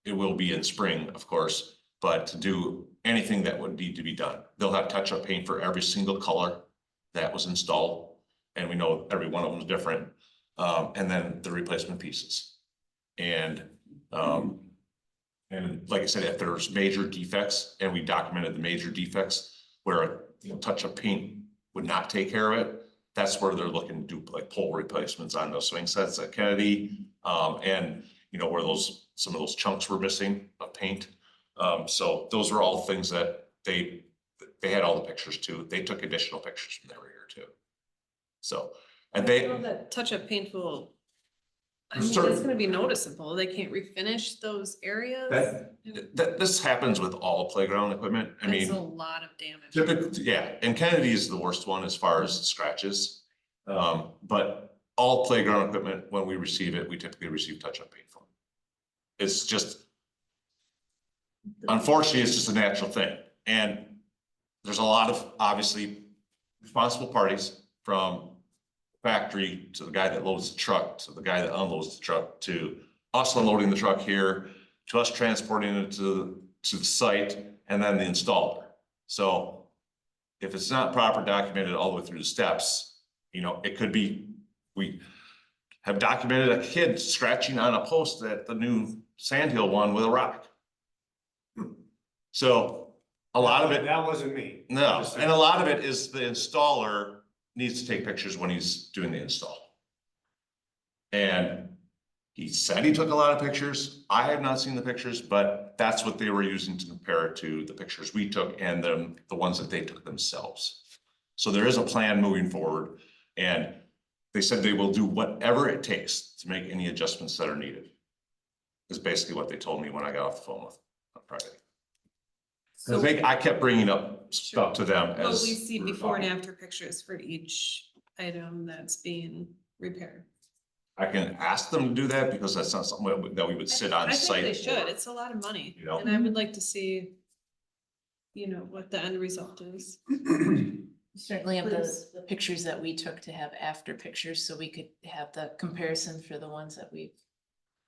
[SPEAKER 6] It will be in spring, of course, but to do anything that would need to be done, they'll have touch-up paint for every single color that was installed. And we know every one of them is different. And then the replacement pieces. And like I said, if there's major defects, and we documented the major defects where touch-up paint would not take care of it, that's where they're looking to do like pole replacements on those swing sets at Kennedy. And where some of those chunks were missing of paint. So those were all things that they had all the pictures too. They took additional pictures from their here too. So, and
[SPEAKER 2] I know that touch-up paint will, I mean,
[SPEAKER 6] Certain-
[SPEAKER 2] it's gonna be noticeable. They can't refinish those areas.
[SPEAKER 6] this happens with all playground equipment. I
[SPEAKER 2] That's
[SPEAKER 6] mean,
[SPEAKER 2] a lot of damage.
[SPEAKER 6] typically, yeah, and Kennedy is the worst one as far as scratches. But all playground equipment, when we receive it, we typically receive touch-up paint from. It's just, unfortunately, it's just a natural thing. And there's a lot of obviously responsible parties, from factory to the guy that loads the truck, to the guy that unloads the truck, to us unloading the truck here, to us transporting it to the site, and then the installer. So if it's not proper documented all the way through the steps, it could be, we have documented a kid scratching on a post at the new Sandhill one with a rock. So a lot of it,
[SPEAKER 3] That wasn't me.
[SPEAKER 6] no, and a lot of it is the installer needs to take pictures when he's doing the install. And he said he took a lot of pictures. I have not seen the pictures, but that's what they were using to compare it to the pictures we took and the ones that they took themselves. So there is a plan moving forward, and they said they will do whatever it takes to make any adjustments that are needed. Is basically what they told me when I got off the phone with on Friday.
[SPEAKER 2] So
[SPEAKER 6] I kept bringing up stuff to them
[SPEAKER 2] will
[SPEAKER 6] as.
[SPEAKER 2] we see
[SPEAKER 6] we were
[SPEAKER 2] before and
[SPEAKER 6] talking.
[SPEAKER 2] after pictures for each item that's being repaired?
[SPEAKER 6] I can ask them to do that because that's not something that we would sit on
[SPEAKER 2] I
[SPEAKER 6] site.
[SPEAKER 2] think they should.
[SPEAKER 6] for.
[SPEAKER 2] It's a lot of money.
[SPEAKER 6] You know?
[SPEAKER 2] And I would like to see, you know, what the end result is.
[SPEAKER 1] Certainly have the,
[SPEAKER 2] Please.
[SPEAKER 1] the pictures that we took to have after pictures, so we could have the comparison for the ones that we've.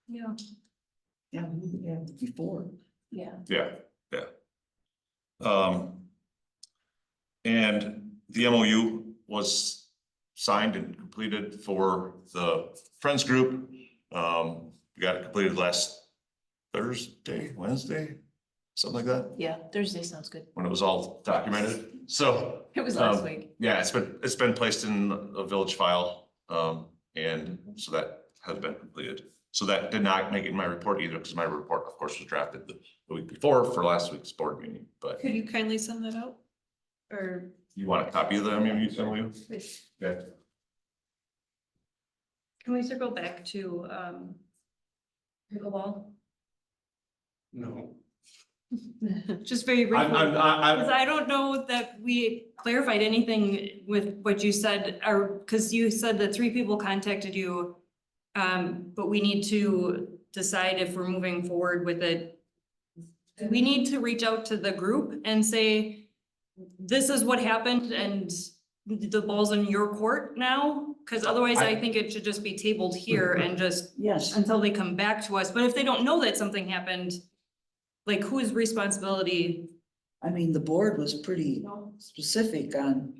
[SPEAKER 2] Yeah.
[SPEAKER 8] Yeah, before.
[SPEAKER 1] Yeah.
[SPEAKER 6] Yeah. And the MOU was signed and completed for the Friends Group. We got it completed last Thursday, Wednesday, something like that,
[SPEAKER 1] Yeah, Thursday sounds good.
[SPEAKER 6] when it was all documented. So,
[SPEAKER 1] It was last
[SPEAKER 6] Um,
[SPEAKER 1] week.
[SPEAKER 6] yeah, it's been placed in a village file, and so that has been completed. So that did not make it in my report either, because my report, of course, was drafted the week before for last week's board meeting, but
[SPEAKER 2] Could you kindly send that out? Or,
[SPEAKER 6] you want a copy of the MOU? Yeah.
[SPEAKER 9] Can we circle back to, pickleball?
[SPEAKER 3] No.
[SPEAKER 9] Just very briefly. Because I don't know that we clarified anything with what you said, or, because you said that 3 people contacted you. But we need to decide if we're moving forward with it. We need to reach out to the group and say, this is what happened and the ball's in your court now. Because otherwise I think it should just be tabled here and just
[SPEAKER 8] Yes,
[SPEAKER 9] until they come back to us. But if they don't know that something happened, like whose responsibility?
[SPEAKER 8] I mean, the board was pretty specific on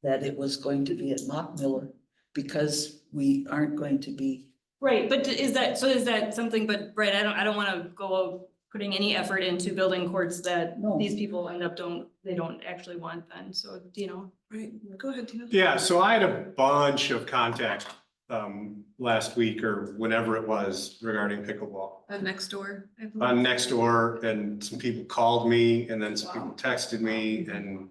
[SPEAKER 8] that it was going to be at Mock Miller because we aren't going to be.
[SPEAKER 9] Right, but is that something, but right, I don't wanna go putting any effort into building courts that
[SPEAKER 8] No.
[SPEAKER 9] these people end up they don't actually want then, so, you know.
[SPEAKER 2] right, go ahead, Tina.
[SPEAKER 3] Yeah, so I had a bunch of contacts last week or whenever it was regarding pickleball.
[SPEAKER 2] Next door. I believe.
[SPEAKER 3] On Nextdoor, and some people called me and then some people texted me, and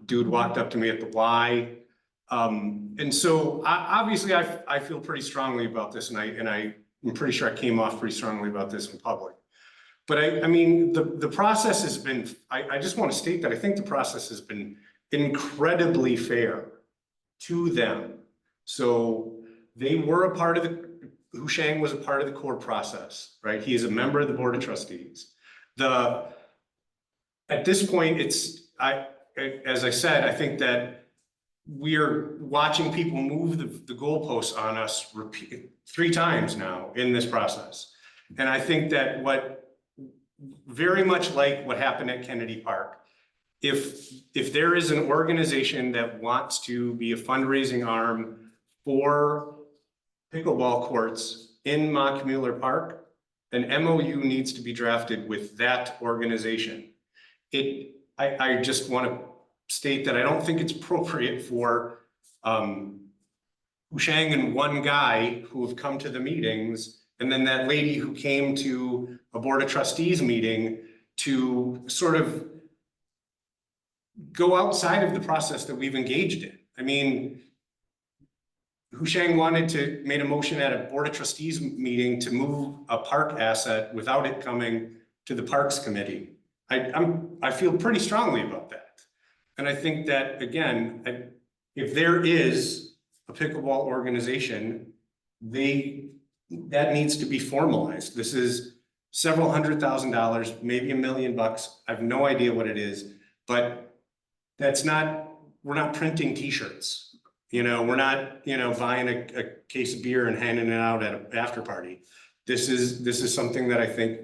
[SPEAKER 3] dude walked up to me at the Y. And so obviously I feel pretty strongly about this, and I'm pretty sure I came off pretty strongly about this in public. But I mean, the process has been, I just want to state that I think the process has been incredibly fair to them. So they were a part of Hushang was a part of the core process, right? He is a member of the Board of Trustees. At this point, as I said, I think that we're watching people move the goalposts on us 3 times now in this process. And I think that very much like what happened at Kennedy Park, if there is an organization that wants to be a fundraising arm for pickleball courts in Mockmuller Park, an MOU needs to be drafted with that organization. I just want to state that I don't think it's appropriate for Hushang and one guy who have come to the meetings, and then that lady who came to a Board of Trustees meeting to sort of go outside of the process that we've engaged in. I mean, Hushang made a motion at a Board of Trustees meeting to move a park asset without it coming to the Parks Committee. I feel pretty strongly about that. And I think that, again, if there is a pickleball organization, that needs to be formalized. This is several $100,000, maybe $1 million. I have no idea what it is, but we're not printing t-shirts. We're not, buying a case of beer and handing it out at an after party. This is something that I think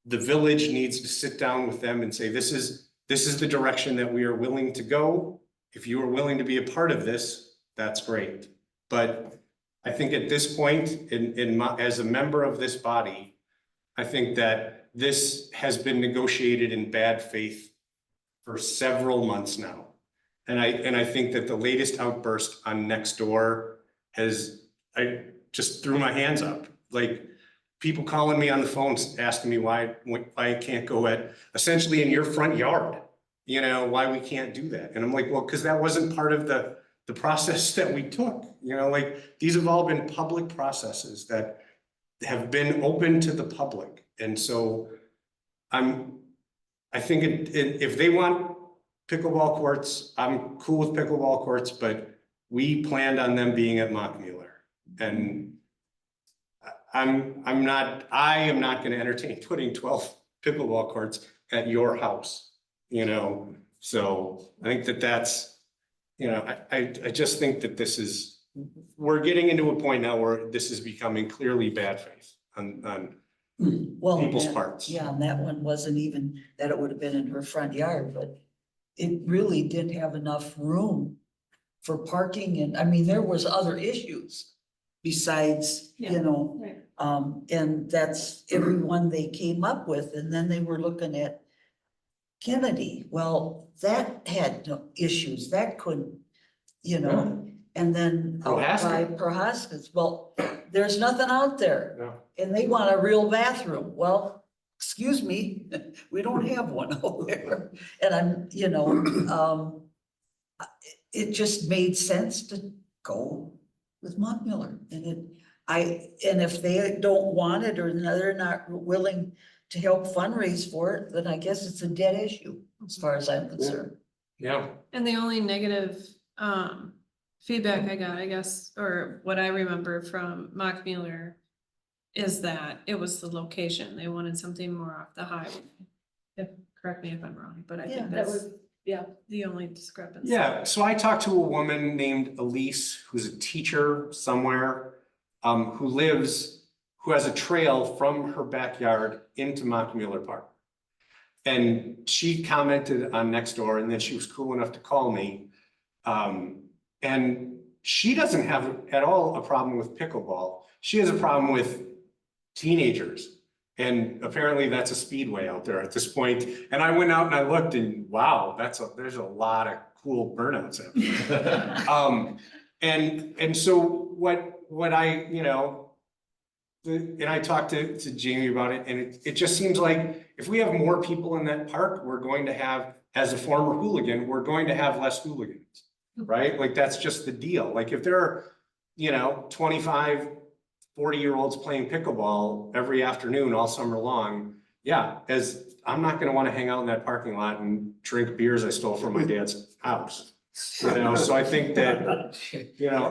[SPEAKER 3] the village needs to sit down with them and say, this is the direction that we are willing to go. If you are willing to be a part of this, that's great. But I think at this point, as a member of this body, I think that this has been negotiated in bad faith for several months now. And I think that the latest outburst on Nextdoor just threw my hands up, like people calling me on the phone, asking me why I can't go at essentially in your front yard, you know, why we can't do that. And I'm like, well, because that wasn't part of the process that we took, you know, like these have all been public processes that have been open to the public. And so I think if they want pickleball courts, I'm cool with pickleball courts, but we planned on them being at Mockmuller. And I am not gonna entertain putting 12 pickleball courts at your house, you know? So I think that's, you know, I just think that we're getting into a point now where this is becoming clearly bad faith on
[SPEAKER 8] Well,
[SPEAKER 3] people's
[SPEAKER 8] and-
[SPEAKER 3] parts.
[SPEAKER 8] Yeah, and that one wasn't even that it would have been in her front yard, but it really didn't have enough room for parking, and I mean, there was other issues besides,
[SPEAKER 2] Yeah,
[SPEAKER 8] you know,
[SPEAKER 2] right.
[SPEAKER 8] and that's everyone they came up with, and then they were looking at Kennedy. Well, that had no issues, that couldn't, you know, and then out by
[SPEAKER 3] Prohaska.
[SPEAKER 8] Prohaska's, well, there's nothing out there.
[SPEAKER 3] No.
[SPEAKER 8] And they want a real bathroom. Well, excuse me, we don't have one out there. And I'm, you know, it just made sense to go with Montmiller. And if they don't want it or they're not willing to help fundraise for it, then I guess it's a dead issue as far as I'm concerned.
[SPEAKER 3] Yeah.
[SPEAKER 2] And the only negative feedback I got, I guess, or what I remember from Mockmuller is that it was the location. They wanted something more off the highway. Correct me if I'm wrong, but I
[SPEAKER 8] Yeah,
[SPEAKER 2] think
[SPEAKER 8] that
[SPEAKER 2] that's the only discrepancy.
[SPEAKER 3] Yeah, so I talked to a woman named Elise, who's a teacher somewhere, who has a trail from her backyard into Montmuller Park. And she commented on Nextdoor, and then she was cool enough to call me. And she doesn't have at all a problem with pickleball. She has a problem with teenagers. And apparently that's a speedway out there at this point. And I went out and I looked and wow, there's a lot of cool burnouts out there. And so what I, you know, and I talked to Jamie about it, and it just seems like if we have more people in that park, we're going to have, as a former hooligan, we're going to have less hooligans, right? Like that's just the deal. Like if there are, you know, 25, 40-year-olds playing pickleball every afternoon all summer long, yeah, as I'm not gonna wanna hang out in that parking lot and drink beers I stole from my dad's house. You know, so I think that, you know,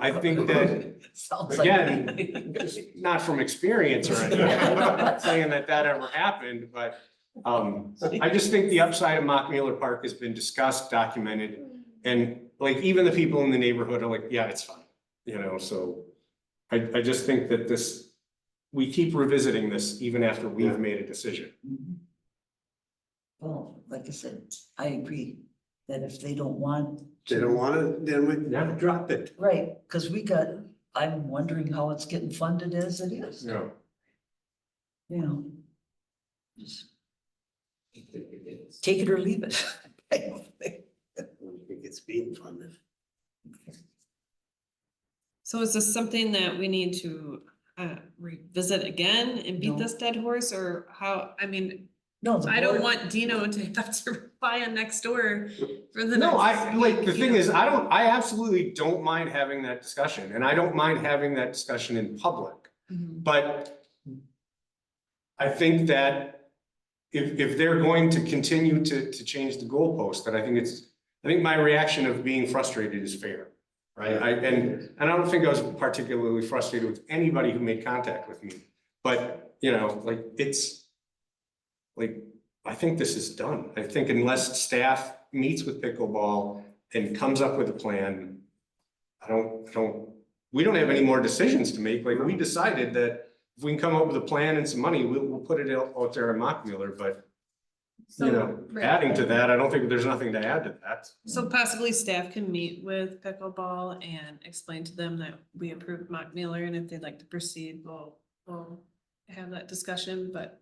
[SPEAKER 8] Sounds like-
[SPEAKER 3] again, just not from experience or anything, I'm not saying that ever happened, but I just think the upside of Mockmuller Park has been discussed, documented, and like even the people in the neighborhood are like, yeah, it's fine, you know, so I just think that we keep revisiting this even after we've made a decision.
[SPEAKER 8] Well, like I said, I agree that if they don't want.
[SPEAKER 11] They don't want it, then we never drop it.
[SPEAKER 8] Right, because I'm wondering how it's getting funded as it is,
[SPEAKER 3] Yeah.
[SPEAKER 8] you know. Just take it or leave it.
[SPEAKER 11] I don't think it's being funded.
[SPEAKER 2] So is this something that we need to revisit again and beat
[SPEAKER 8] No.
[SPEAKER 2] this dead horse, or how, I mean,
[SPEAKER 8] No, the
[SPEAKER 2] I don't
[SPEAKER 8] board-
[SPEAKER 2] want Dino to have to reply on Nextdoor for the
[SPEAKER 3] No,
[SPEAKER 2] next.
[SPEAKER 3] like, the
[SPEAKER 2] you
[SPEAKER 3] thing
[SPEAKER 2] know.
[SPEAKER 3] is, I absolutely don't mind having that discussion, and I don't mind having that discussion in public.
[SPEAKER 2] Mhm.
[SPEAKER 3] But I think that if they're going to continue to change the goalpost, that I think my reaction of being frustrated is fair, right? And I don't think I was particularly frustrated with anybody who made contact with me, but, you know, like, I think this is done. I think unless staff meets with pickleball and comes up with a plan, we don't have any more decisions to make. Like, we decided that if we can come up with a plan and some money, we'll put it out there in Mockmuller, but you know,
[SPEAKER 2] right.
[SPEAKER 3] adding to that, I don't think there's nothing to add to that.
[SPEAKER 2] So possibly staff can meet with pickleball and explain to them that we approved Mockmuller, and if they'd like to proceed, we'll have that discussion, but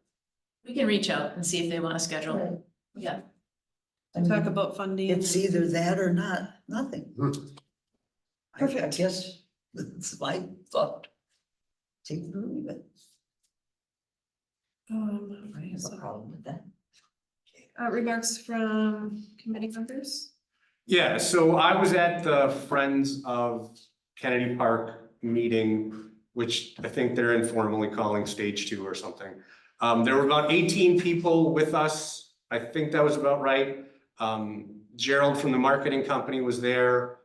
[SPEAKER 1] We can reach out and see if they want to schedule. Yeah.
[SPEAKER 8] I mean,
[SPEAKER 2] talk about funding.
[SPEAKER 8] It's either that or nothing. I
[SPEAKER 2] Perfect.
[SPEAKER 8] guess that's my thought.
[SPEAKER 11] Take it or leave it. I have a problem with that.
[SPEAKER 2] Remarks from committee members?
[SPEAKER 3] Yeah, so I was at the Friends of Kennedy Park meeting, which I think they're informally calling stage 2 or something. There were about 18 people with us. I think that was about right. Gerald from the marketing company was there.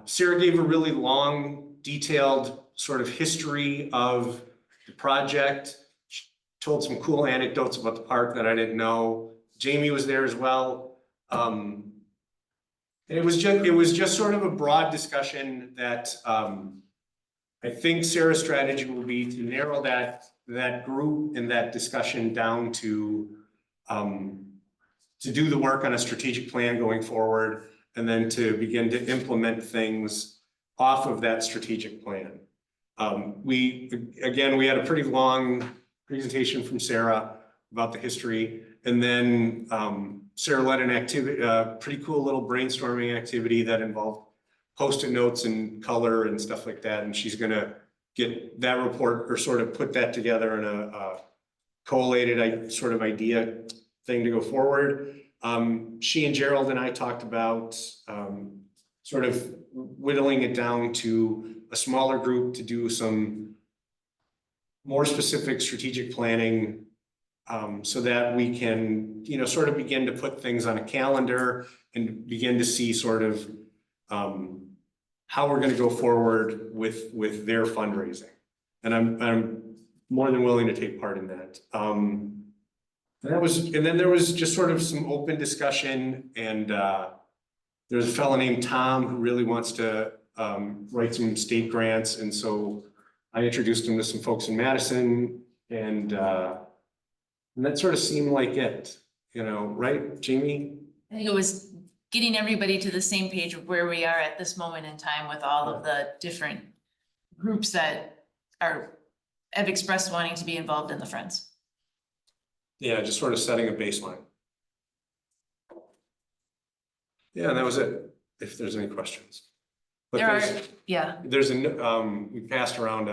[SPEAKER 3] Sarah gave a really long, detailed sort of history of the project. She told some cool anecdotes about the park that I didn't know. Jamie was there as well. It was just sort of a broad discussion that I think Sarah's strategy will be to narrow that group and that discussion down to do the work on a strategic plan going forward, and then to begin to implement things off of that strategic plan. We had a pretty long presentation from Sarah about the history, and then Sarah led an activity, a pretty cool little brainstorming activity that involved Post-it notes and color and stuff like that. And she's gonna get that report, or sort of put that together in a collated sort of idea thing to go forward. She and Gerald and I talked about sort of whittling it down to a smaller group to do some more specific strategic planning, so that we can, sort of begin to put things on a calendar and begin to see sort of how we're going to go forward with their fundraising. And I'm more than willing to take part in that. And then there was just sort of some open discussion, and there's a fellow named Tom who really wants to write some state grants. And so I introduced him to some folks in Madison, and that sort of seemed like it, right, Jamie?
[SPEAKER 1] I think it was getting everybody to the same page of where we are at this moment in time with all of the different groups that have expressed wanting to be involved in the Friends.
[SPEAKER 3] Yeah, just sort of setting a baseline. Yeah, and that was it, if there's any questions. But there's we passed around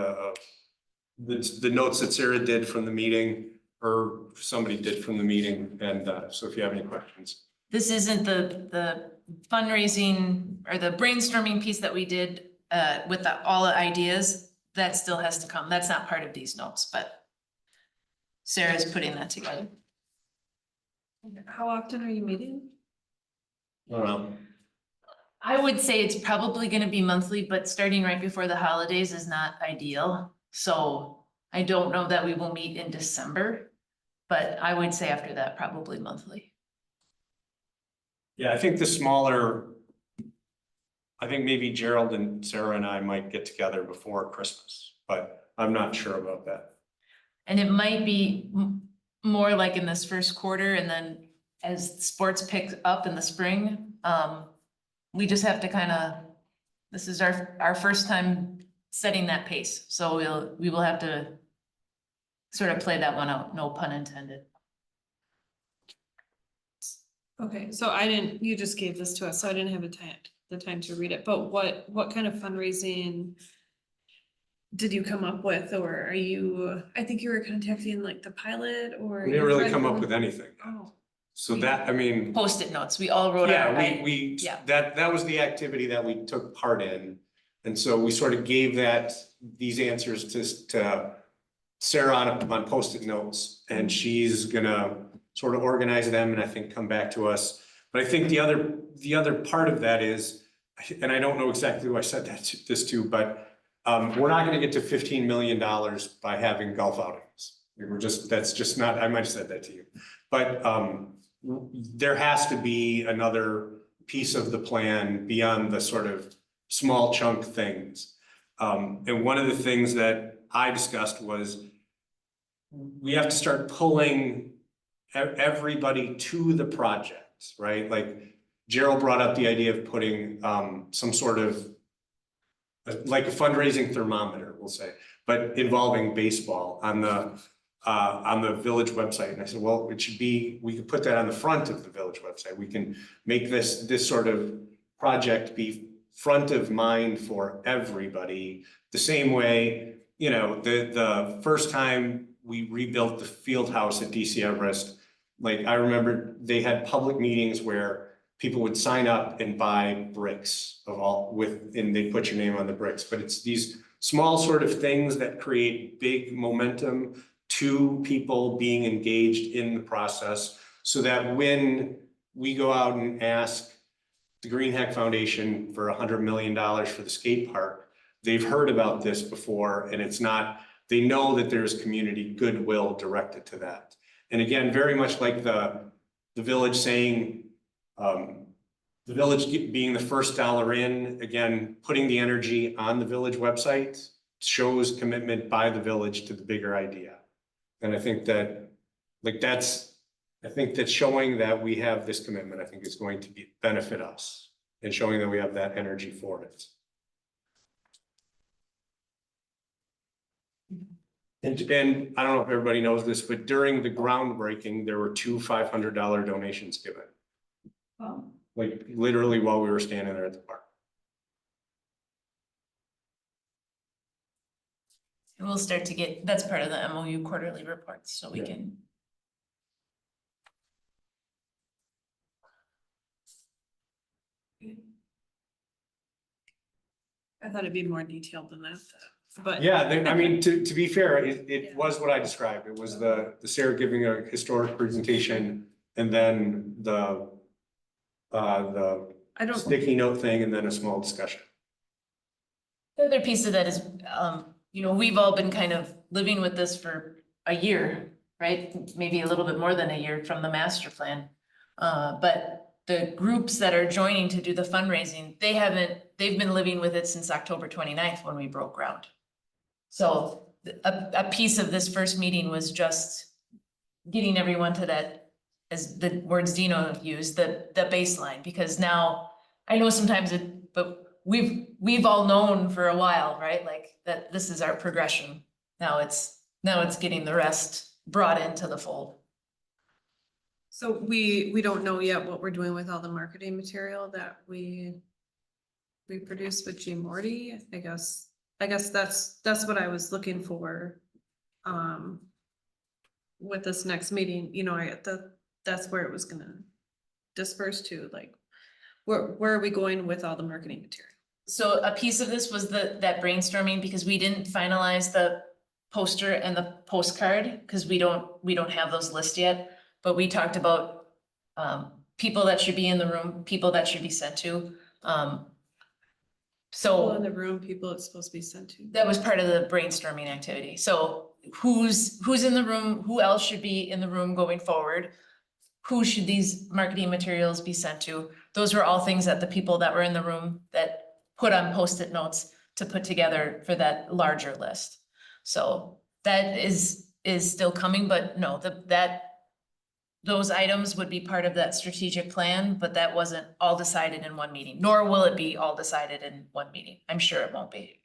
[SPEAKER 3] the notes that Sarah did from the meeting, or somebody did from the meeting, and so if you have any questions.
[SPEAKER 1] This isn't the fundraising or the brainstorming piece that we did with all the ideas. That still has to come. That's not part of these notes, but Sarah's putting that together.
[SPEAKER 2] How often are you meeting?
[SPEAKER 3] I don't know.
[SPEAKER 1] I would say it's probably gonna be monthly, but starting right before the holidays is not ideal. So I don't know that we will meet in December, but I would say after that, probably monthly.
[SPEAKER 3] Yeah, I think maybe Gerald and Sarah and I might get together before Christmas, but I'm not sure about that.
[SPEAKER 1] And it might be more like in this first quarter, and then as sports pick up in the spring, we just have to this is our first time setting that pace. So we will have to sort of play that one out, no pun intended.
[SPEAKER 2] Okay, so you just gave this to us, so I didn't have the time to read it, but what kind of fundraising did you come up with, or I think you were contacting like the pilot, or?
[SPEAKER 3] We didn't really come up with anything.
[SPEAKER 2] Oh,
[SPEAKER 3] So that,
[SPEAKER 1] Post-it notes, we all wrote.
[SPEAKER 3] yeah,
[SPEAKER 1] Yeah.
[SPEAKER 3] that was the activity that we took part in. And so we sort of gave these answers to Sarah on Post-it notes, and she's gonna sort of organize them and I think come back to us. But I think the other part of that is, and I don't know exactly who I said this to, but we're not gonna get to $15 million by having golf outings. That's just not, I might have said that to you. But there has to be another piece of the plan beyond the sort of small chunk things. And one of the things that I discussed was we have to start pulling everybody to the project, right? Like Gerald brought up the idea of putting some sort of like a fundraising thermometer, we'll say, but involving baseball on the village website. And I said, well, we could put that on the front of the village website. We can make this sort of project be front of mind for everybody, the same way you know, the first time we rebuilt the field house at DC Everest, like I remember they had public meetings where people would sign up and buy bricks of all and they put your name on the bricks, but it's these small sort of things that create big momentum to people being engaged in the process, so that when we go out and ask the Green Hack Foundation for $100 million for the skate park, they've heard about this before, and it's not, they know that there's community goodwill directed to that. And again, very much like the village saying, the village being the first dollar in, again, putting the energy on the village website shows commitment by the village to the bigger idea. And I think that, like, I think that showing that we have this commitment, I think is going to benefit us, and showing that we have that energy for it. And I don't know if everybody knows this, but during the groundbreaking, there were 2 $500 donations given. Like literally while we were standing there at the park.
[SPEAKER 1] And we'll start to get, that's part of the MOU quarterly reports, so we
[SPEAKER 3] Yeah.
[SPEAKER 1] can.
[SPEAKER 2] I thought it'd be more detailed than that, but.
[SPEAKER 3] Yeah, I mean, to be fair, it
[SPEAKER 2] Yeah.
[SPEAKER 3] was what I described. It was the Sarah giving a historic presentation, and then the
[SPEAKER 2] I don't,
[SPEAKER 3] sticky note thing, and then a small discussion.
[SPEAKER 1] The other piece of that is, you know, we've all been kind of living with this for a year, right? Maybe a little bit more than a year from the master plan. But the groups that are joining to do the fundraising, they've been living with it since October 29th when we broke ground. So a piece of this first meeting was just getting everyone to that, as the words Dino used, the baseline, because now I know sometimes but we've all known for a while, right? Like that this is our progression. Now it's getting the rest brought into the fold.
[SPEAKER 2] so we don't know yet what we're doing with all the marketing material that we produced with G Morty. I guess that's what I was looking for. With this next meeting, you know, that's where it was gonna disperse to, like, where are we going with all the marketing material?
[SPEAKER 1] So a piece of this was that brainstorming, because we didn't finalize the poster and the postcard, because we don't have those lists yet. But we talked about people that should be in the room, people that should be sent to.
[SPEAKER 2] People
[SPEAKER 1] So
[SPEAKER 2] in the room, people it's supposed to be sent to.
[SPEAKER 1] that was part of the brainstorming activity. So who's in the room, who else should be in the room going forward? Who should these marketing materials be sent to? Those were all things that the people that were in the room that put on Post-it notes to put together for that larger list. So that is still coming, but no, those items would be part of that strategic plan, but that wasn't all decided in one meeting, nor will it be all decided in one meeting. I'm sure it won't be.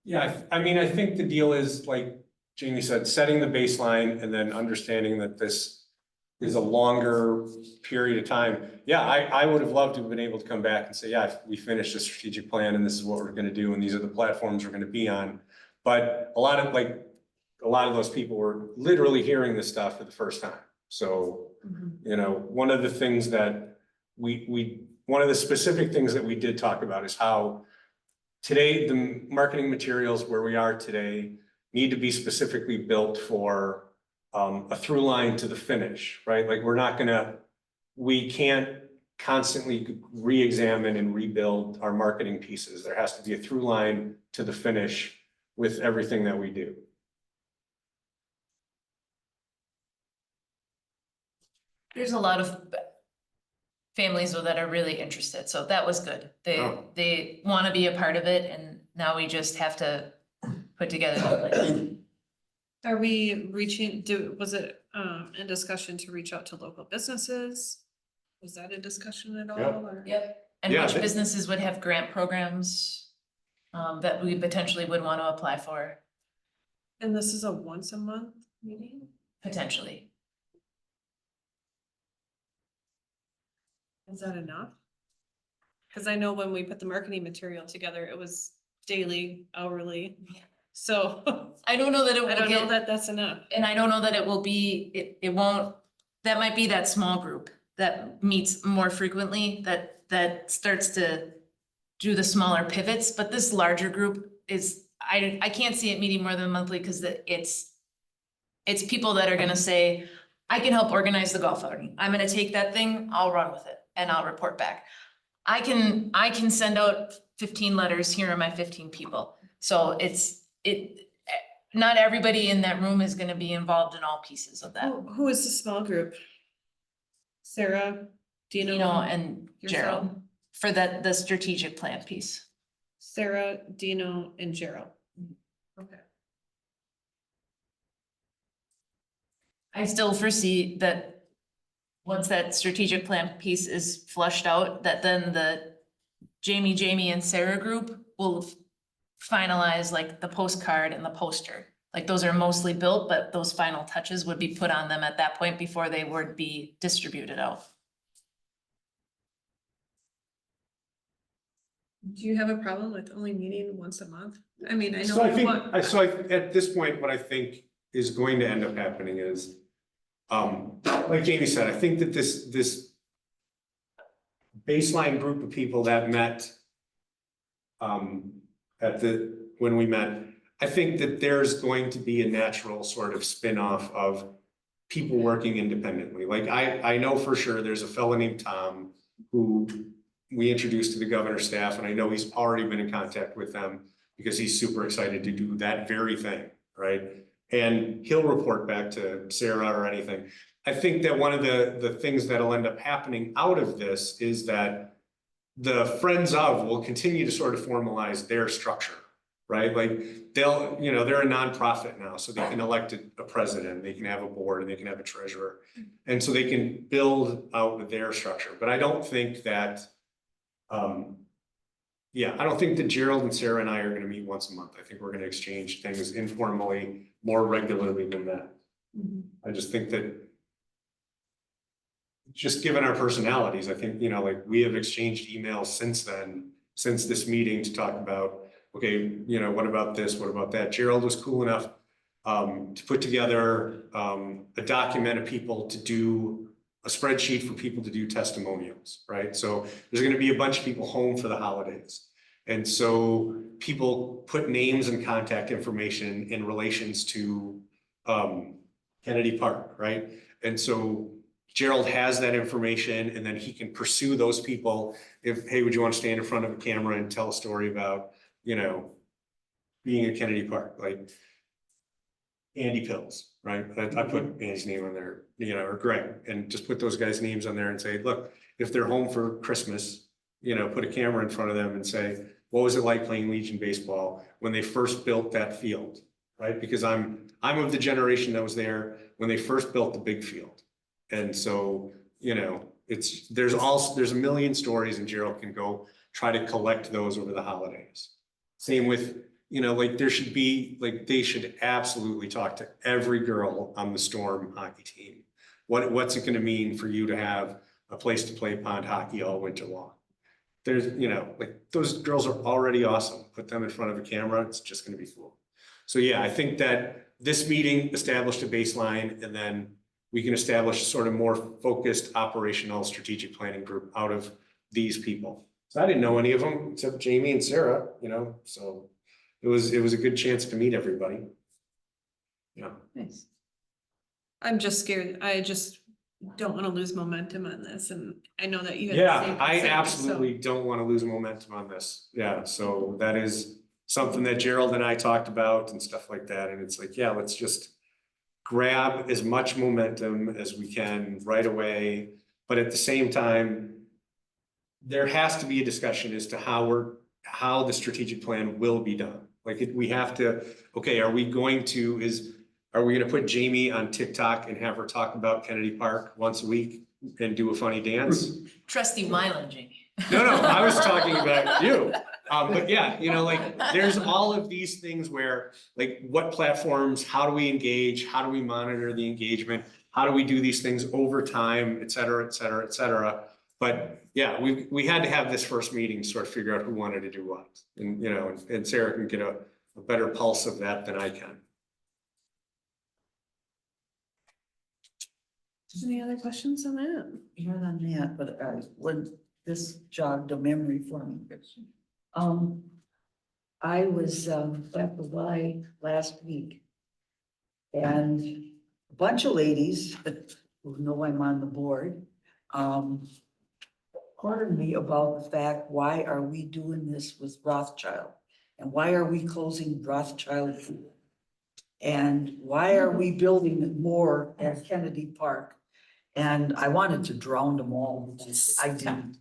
[SPEAKER 3] Yeah, I mean, I think the deal is, like Jamie said, setting the baseline and then understanding that this is a longer period of time. Yeah, I would have loved to have been able to come back and say, yeah, we finished a strategic plan and this is what we're gonna do and these are the platforms we're gonna be on. But a lot of those people were literally hearing this stuff for the first time. So, you know, one of the things that one of the specific things that we did talk about is how today, the marketing materials where we are today need to be specifically built for a through line to the finish, right? Like we can't constantly re-examine and rebuild our marketing pieces. There has to be a through line to the finish with everything that we do.
[SPEAKER 1] There's a lot of families though that are really interested, so that was good. They want to be a part of it, and now we just have to put together the plan.
[SPEAKER 2] Are we was it in discussion to reach out to local businesses? Was that a discussion at all?
[SPEAKER 3] Yep.
[SPEAKER 2] Or-
[SPEAKER 1] Yep, and
[SPEAKER 3] Yeah,
[SPEAKER 1] which businesses would have grant programs that we potentially would want to apply for,
[SPEAKER 2] And this is a once a month meeting?
[SPEAKER 1] potentially.
[SPEAKER 2] Is that enough? Cause I know when we put the marketing material together, it was daily, hourly. So
[SPEAKER 1] I don't know that it
[SPEAKER 2] I
[SPEAKER 1] will
[SPEAKER 2] don't know
[SPEAKER 1] get,
[SPEAKER 2] that that's enough.
[SPEAKER 1] and I don't know that it will be, it won't, that might be that small group that meets more frequently, that starts to do the smaller pivots, but this larger group is, I can't see it meeting more than monthly, because it's people that are gonna say, I can help organize the golf outing. I'm gonna take that thing, I'll run with it, and I'll report back. I can send out 15 letters, here are my 15 people. So not everybody in that room is gonna be involved in all pieces of that.
[SPEAKER 2] Who is the small group? Sarah, Dino,
[SPEAKER 1] And
[SPEAKER 2] yourself?
[SPEAKER 1] Gerald, for the strategic plan piece.
[SPEAKER 2] Sarah, Dino, and Gerald. Okay.
[SPEAKER 1] I still foresee that once that strategic plan piece is flushed out, that then the Jamie and Sarah group will finalize like the postcard and the poster. Like those are mostly built, but those final touches would be put on them at that point before they would be distributed out.
[SPEAKER 2] Do you have a problem with only meeting once a month? I mean, I know.
[SPEAKER 3] So I
[SPEAKER 2] we want-
[SPEAKER 3] think, at this point, what I think is going to end up happening is, like Jamie said, I think that this baseline group of people that met when we met, I think that there's going to be a natural sort of spin-off of people working independently. Like I know for sure there's a fellow named Tom who we introduced to the governor's staff, and I know he's already been in contact with them because he's super excited to do that very thing, right? And he'll report back to Sarah or anything. I think that one of the things that'll end up happening out of this is that the Friends of will continue to sort of formalize their structure, right? Like they're a nonprofit now, so they can elect a president, they can have a board, and they can have a treasurer. And so they can build out their structure. But I don't think that, I don't think that Gerald and Sarah and I are gonna meet once a month. I think we're gonna exchange things informally more regularly than that. I just think that just given our personalities, I think, like we have exchanged emails since then, since this meeting to talk about, okay, what about this? What about that? Gerald was cool enough to put together a document of people to do a spreadsheet for people to do testimonials, right? So there's going to be a bunch of people home for the holidays. And so people put names and contact information in relations to Kennedy Park, right? And so Gerald has that information, and then he can pursue those people. Hey, would you want to stand in front of a camera and tell a story about, being at Kennedy Park, like Andy Pills, right? I put Andy's name on there, or Greg, and just put those guys' names on there and say, look, if they're home for Christmas, put a camera in front of them and say, what was it like playing Legion baseball when they first built that field, right? Because I'm of the generation that was there when they first built the big field. And so, there's a million stories, and Gerald can go try to collect those over the holidays. Same with, they should absolutely talk to every girl on the Storm hockey team. What's it gonna mean for you to have a place to play pond hockey all winter long? There's, those girls are already awesome. Put them in front of a camera, it's just gonna be cool. So yeah, I think that this meeting established a baseline, and then we can establish a sort of more focused operational strategic planning group out of these people. So I didn't know any of them except Jamie and Sarah, so it was a good chance to meet everybody. Yeah.
[SPEAKER 2] Nice. I'm just scared. I just don't want to lose momentum on this, and I know that you.
[SPEAKER 3] Yeah, I absolutely don't want to lose momentum on this. Yeah, so that is something that Gerald and I talked about and stuff like that. And it's like, yeah, let's just grab as much momentum as we can right away. But at the same time, there has to be a discussion as to how the strategic plan will be done. Like we have to, okay, are we going to put Jamie on TikTok and have her talk about Kennedy Park once a week and do a funny dance?
[SPEAKER 1] Trusty Wyland, Jamie.
[SPEAKER 3] No, I was talking about you. But yeah, there's all of these things where, like, what platforms, how do we engage? How do we monitor the engagement? How do we do these things over time, et cetera, et cetera, et cetera. But yeah, we had to have this first meeting, sort of figure out who wanted to do what. And, you know, and Sarah can get a better pulse of that than I can.
[SPEAKER 2] Any other questions on that?
[SPEAKER 8] Not on that, but when this jogged a memory for me. I was at the Y last week. And a bunch of ladies who know I'm on the board, cornered me about the fact, why are we doing this with Rothschild? And why are we closing Rothschild? And why are we building more at Kennedy Park? And I wanted to drown them all, I didn't.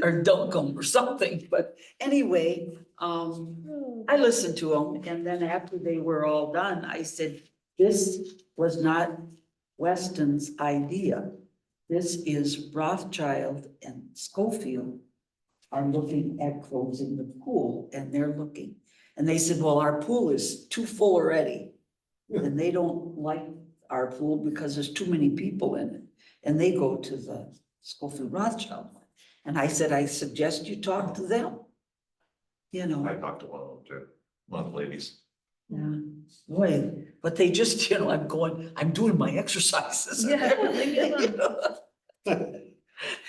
[SPEAKER 8] Or dunk them or something, but anyway, I listened to them, and then after they were all done, I said, this was not Weston's idea. This is Rothschild and Schofield are looking at closing the pool, and they're looking. And they said, well, our pool is too full already. And they don't like our pool because there's too many people in it. And they go to the Schofield Rothschild one. And I said, I suggest you talk to them. You know.
[SPEAKER 6] I talked to one of them too, one of the ladies.
[SPEAKER 8] Yeah, boy, but they just, you know, I'm doing my exercises.
[SPEAKER 2] Yeah, leave me alone.
[SPEAKER 8] You know?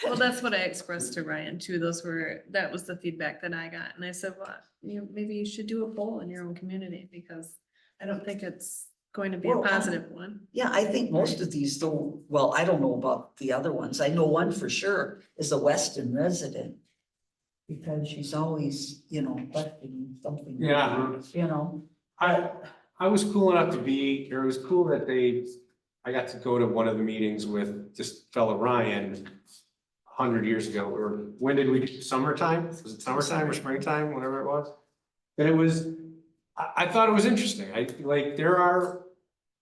[SPEAKER 2] Well, that's what I expressed to Ryan too. That was the feedback that I got. And I said, well, maybe you should do a poll in your own community because I don't think it's going to be a
[SPEAKER 8] Well,
[SPEAKER 2] positive one.
[SPEAKER 8] Yeah, I think most of these don't, well, I don't know about the other ones. I know one for sure is a Weston resident. Because she's always, you know, questioning something.
[SPEAKER 3] Yeah.
[SPEAKER 8] You know.
[SPEAKER 3] I was cool enough to be, or it was cool that I got to go to one of the meetings with this fellow Ryan 100 years ago, or when did we do summertime? Was it summertime or springtime, whatever it was? And it was, I thought it was interesting. Like, there are,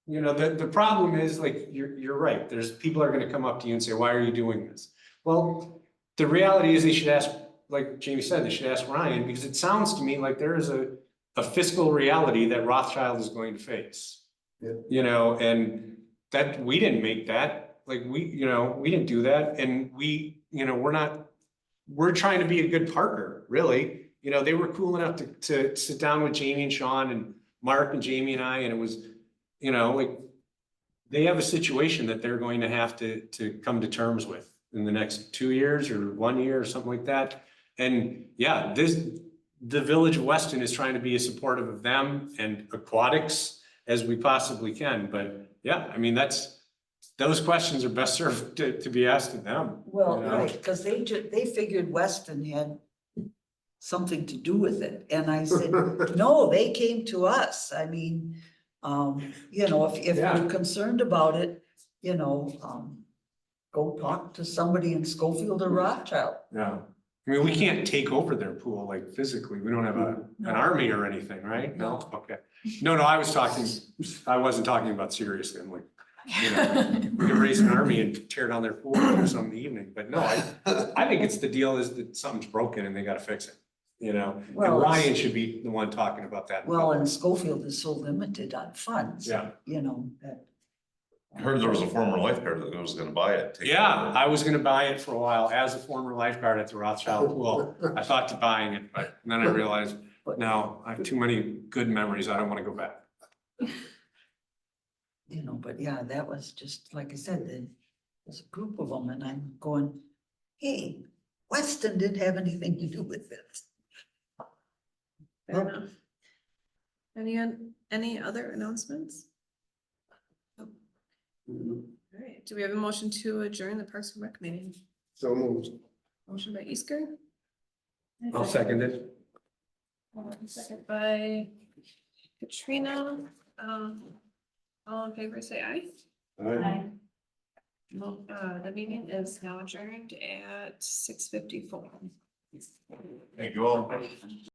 [SPEAKER 3] you know, the problem is, like, you're right. There's people are gonna come up to you and say, why are you doing this? Well, the reality is they should ask, like Jamie said, they should ask Ryan, because it sounds to me like there is a fiscal reality that Rothschild is going to face.
[SPEAKER 11] Yeah.
[SPEAKER 3] You know, and that, we didn't make that, like, we didn't do that, and we're trying to be a good partner, really. You know, they were cool enough to sit down with Jamie and Sean and Mark and Jamie and I, and it was, you know, like, they have a situation that they're going to have to come to terms with in the next 2 years or 1 year or something like that. And yeah, the Village of Weston is trying to be as supportive of them and aquatics as we possibly can. But yeah, I mean, those questions are best served to be asked of them.
[SPEAKER 8] Well,
[SPEAKER 3] you know?
[SPEAKER 8] right, because they figured Weston had something to do with it. And I said, no, they came to us. I mean, you know, if
[SPEAKER 3] Yeah.
[SPEAKER 8] you're concerned about it, you know, go talk to somebody in Schofield or Rothschild.
[SPEAKER 3] Yeah. I mean, we can't take over their pool, like, physically. We don't have an army or anything, right? No, okay. No, I wasn't talking about seriously. I'm like, you know, we could raise an army and tear down their pool or something in the evening. But no, I think it's the deal is that something's broken and they gotta fix it, you know? And
[SPEAKER 8] Well,
[SPEAKER 3] Ryan should be the one talking about that.
[SPEAKER 8] Well, and Schofield is so limited on funds.
[SPEAKER 3] Yeah.
[SPEAKER 8] You know, that.
[SPEAKER 6] I heard there was a former lifeguard that was gonna buy it. take it
[SPEAKER 3] Yeah,
[SPEAKER 6] over.
[SPEAKER 3] I was gonna buy it for a while as a former lifeguard at the Rothschild pool. I thought to buying it, but then I realized, no, I have too many good memories. I don't wanna go back.
[SPEAKER 8] You know, but yeah, that was just, like I said, there's a group of them and I'm going, hey, Weston didn't have anything to do with this.
[SPEAKER 2] Fair enough. Any other announcements? All right, do we have a motion to adjourn the Parks and Rec meeting?
[SPEAKER 3] So moved.
[SPEAKER 2] Motion by Easker.
[SPEAKER 3] I'll second it.
[SPEAKER 2] Second by Katrina. All in favor, say aye. Well, the meeting is now adjourned at 6:54.
[SPEAKER 6] Thank you all.